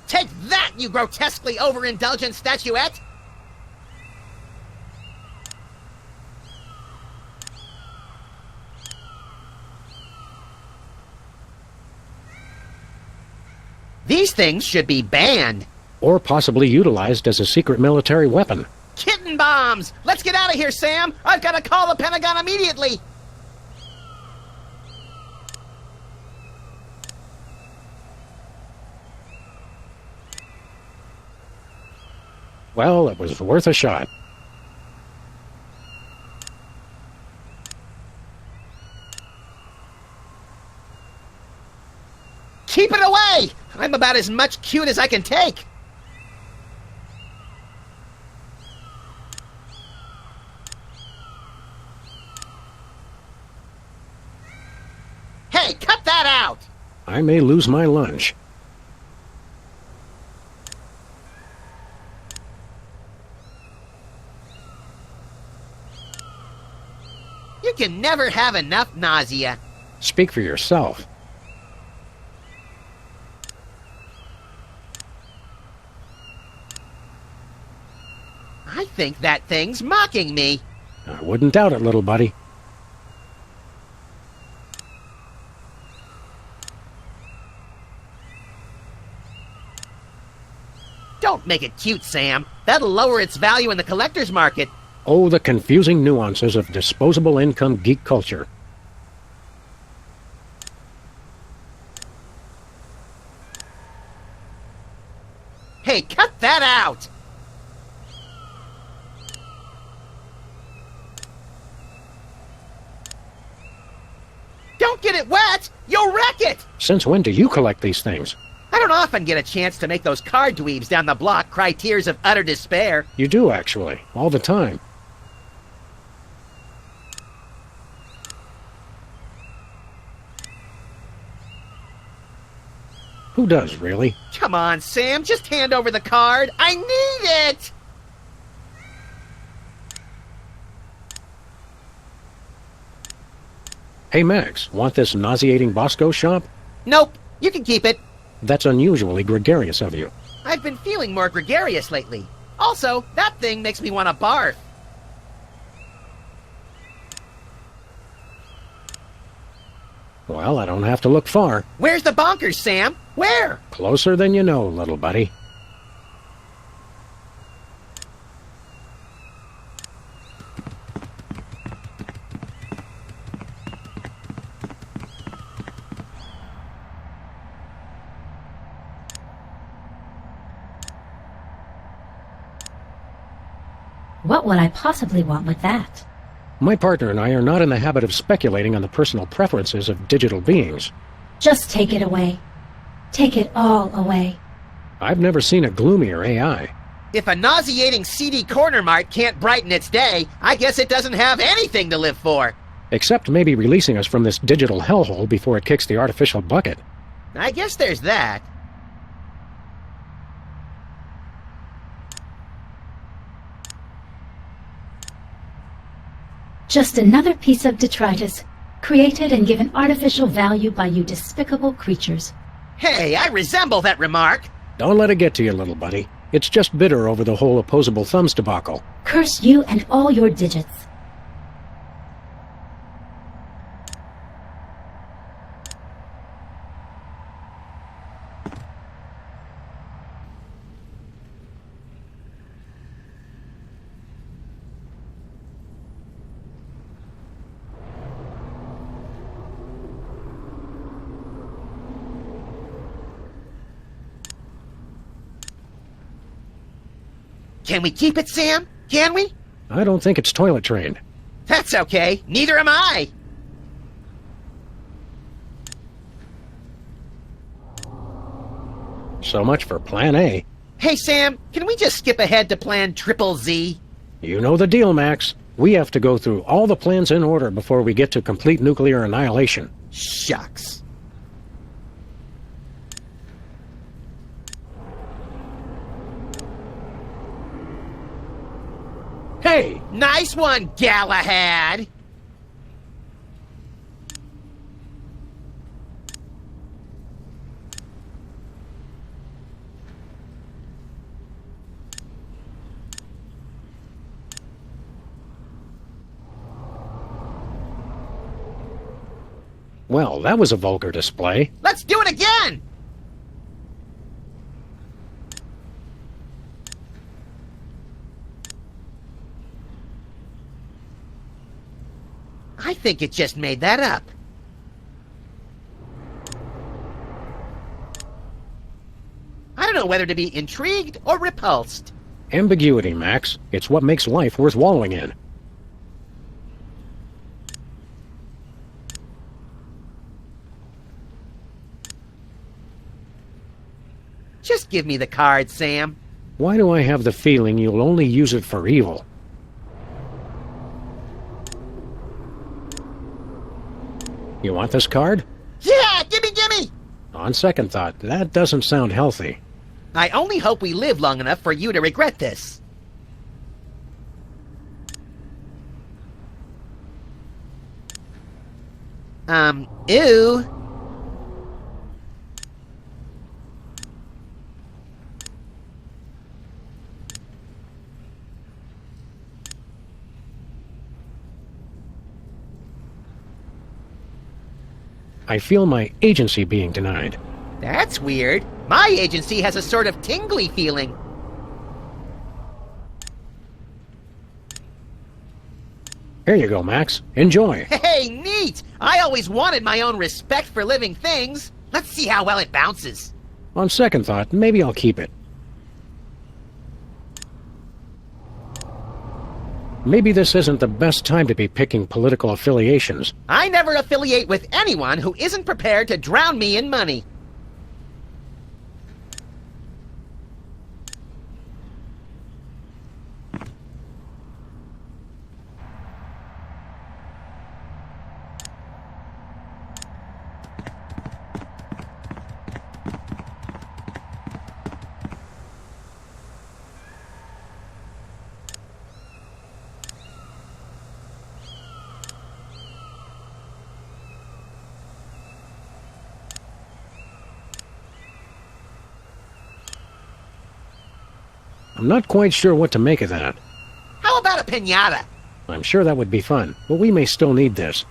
Take that, you grotesquely overindulgent statuette! These things should be banned. Or possibly utilized as a secret military weapon. Kitten bombs! Let's get out of here, Sam! I've got to call the Pentagon immediately! Well, it was worth a shot. Keep it away! I'm about as much cute as I can take. Hey, cut that out! I may lose my lunch. You can never have enough nausea. Speak for yourself. I think that thing's mocking me. I wouldn't doubt it, little buddy. Don't make it cute, Sam. That'll lower its value in the collector's market. Oh, the confusing nuances of disposable income geek culture. Hey, cut that out! Don't get it wet! You'll wreck it! Since when do you collect these things? I don't often get a chance to make those card dweebs down the block cry tears of utter despair. You do, actually. All the time. Who does, really? Come on, Sam, just hand over the card. I need it! Hey, Max, want this nauseating Bosco shop? Nope, you can keep it. That's unusually gregarious of you. I've been feeling more gregarious lately. Also, that thing makes me want to barf. Well, I don't have to look far. Where's the bonkers, Sam? Where? Closer than you know, little buddy. What would I possibly want with that? My partner and I are not in the habit of speculating on the personal preferences of digital beings. Just take it away. Take it all away. I've never seen a gloomier AI. If a nauseating CD corner mart can't brighten its day, I guess it doesn't have anything to live for. Except maybe releasing us from this digital hellhole before it kicks the artificial bucket. I guess there's that. Just another piece of detritus, created and given artificial value by you despicable creatures. Hey, I resemble that remark. Don't let it get to you, little buddy. It's just bitter over the whole opposable thumbs debacle. Curse you and all your digits. Can we keep it, Sam? Can we? I don't think it's toilet trained. That's okay. Neither am I. So much for Plan A. Hey, Sam, can we just skip ahead to Plan Triple Z? You know the deal, Max. We have to go through all the plans in order before we get to complete nuclear annihilation. Shucks. Hey! Nice one, Galahad! Well, that was a vulgar display. Let's do it again! I think it just made that up. I don't know whether to be intrigued or repulsed. Ambiguity, Max. It's what makes life worth wallowing in. Just give me the card, Sam. Why do I have the feeling you'll only use it for evil? You want this card? Yeah, gimme! On second thought, that doesn't sound healthy. I only hope we live long enough for you to regret this. Ew. I feel my agency being denied. That's weird. My agency has a sort of tingly feeling. Here you go, Max. Enjoy. Hey, neat! I always wanted my own respect for living things. Let's see how well it bounces. On second thought, maybe I'll keep it. Maybe this isn't the best time to be picking political affiliations. I never affiliate with anyone who isn't prepared to drown me in money. I'm not quite sure what to make of that. How about a piñata? I'm sure that would be fun, but we may still need this.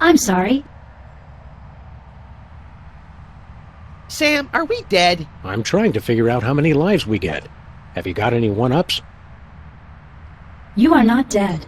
I'm sorry. Sam, are we dead? I'm trying to figure out how many lives we get. Have you got any one-ups? You are not dead.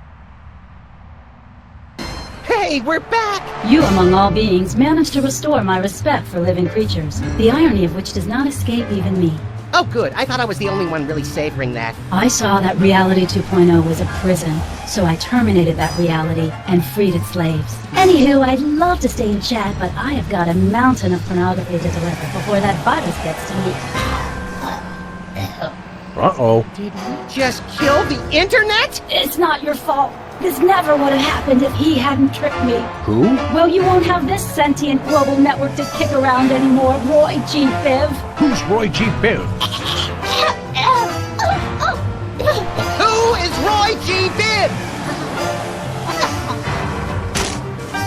Hey, we're back! You, among all beings, managed to restore my respect for living creatures, the irony of which does not escape even me. Oh, good. I thought I was the only one really savoring that. I saw that Reality 2.0 was a prison, so I terminated that reality and freed its slaves. Anywho, I'd love to stay and chat, but I have got a mountain of pornography to deliver before that virus gets to me. Uh-oh. Did we just kill the internet? It's not your fault. This never would have happened if he hadn't tricked me. Who? Well, you won't have this sentient global network to kick around anymore, Roy G. Biv. Who's Roy G. Biv? Who is Roy G. Biv?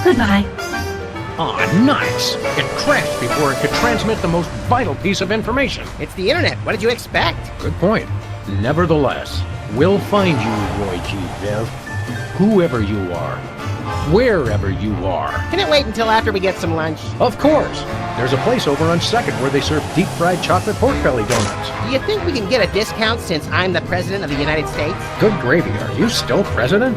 Goodbye. Aw, nice! It crashed before it could transmit the most vital piece of information. It's the internet. What did you expect? Good point. Nevertheless, we'll find you, Roy G. Biv. Whoever you are. Wherever you are. Can it wait until after we get some lunch? Of course. There's a place over on 2nd where they serve deep-fried chocolate pork belly donuts. Do you think we can get a discount since I'm the President of the United States? Good gravy, are you still president?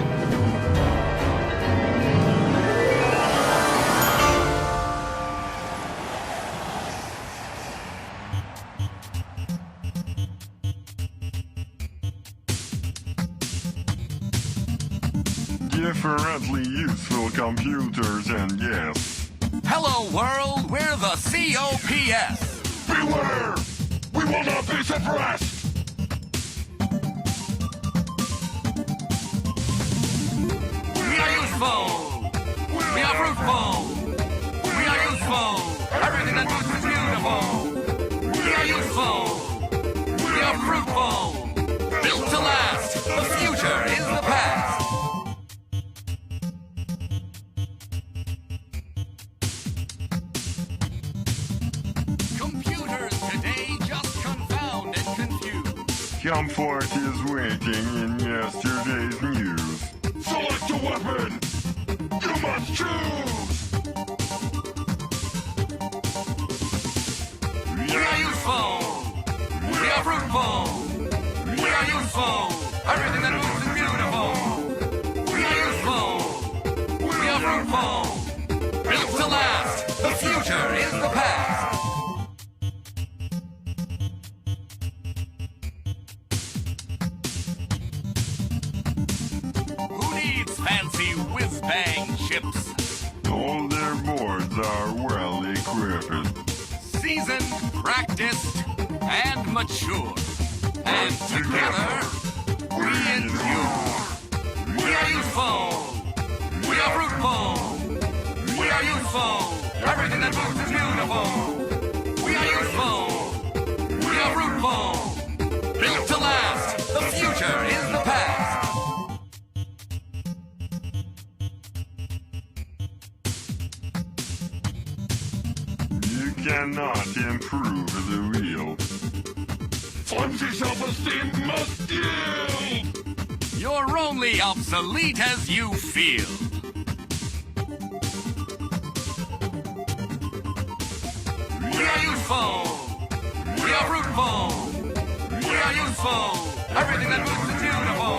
Differently useful computers and yes. Hello, world. We're the COPS. Beware! We will not be suppressed! We are useful. We are fruitful. We are useful. Everything that moves is beautiful. We are useful. We are fruitful. Built to last. The future is the past. Computers today just confound and confuse. Comfort is waiting in yesterday's news. Select a weapon! You must choose! We are useful. We are fruitful. fancy whiz-bang chips. All their boards are well equipped. Seasoned, practiced, and mature. And together, we endure. We are youthful. We are fruitful. We are youthful. Everything that moves is beautiful. We are youthful. We are fruitful. Built to last. The future is the past. You cannot improve the wheel. Flimsy self-esteem must yield. You're only obsolete as you feel. We are youthful. We are fruitful. We are youthful. Everything that moves is beautiful.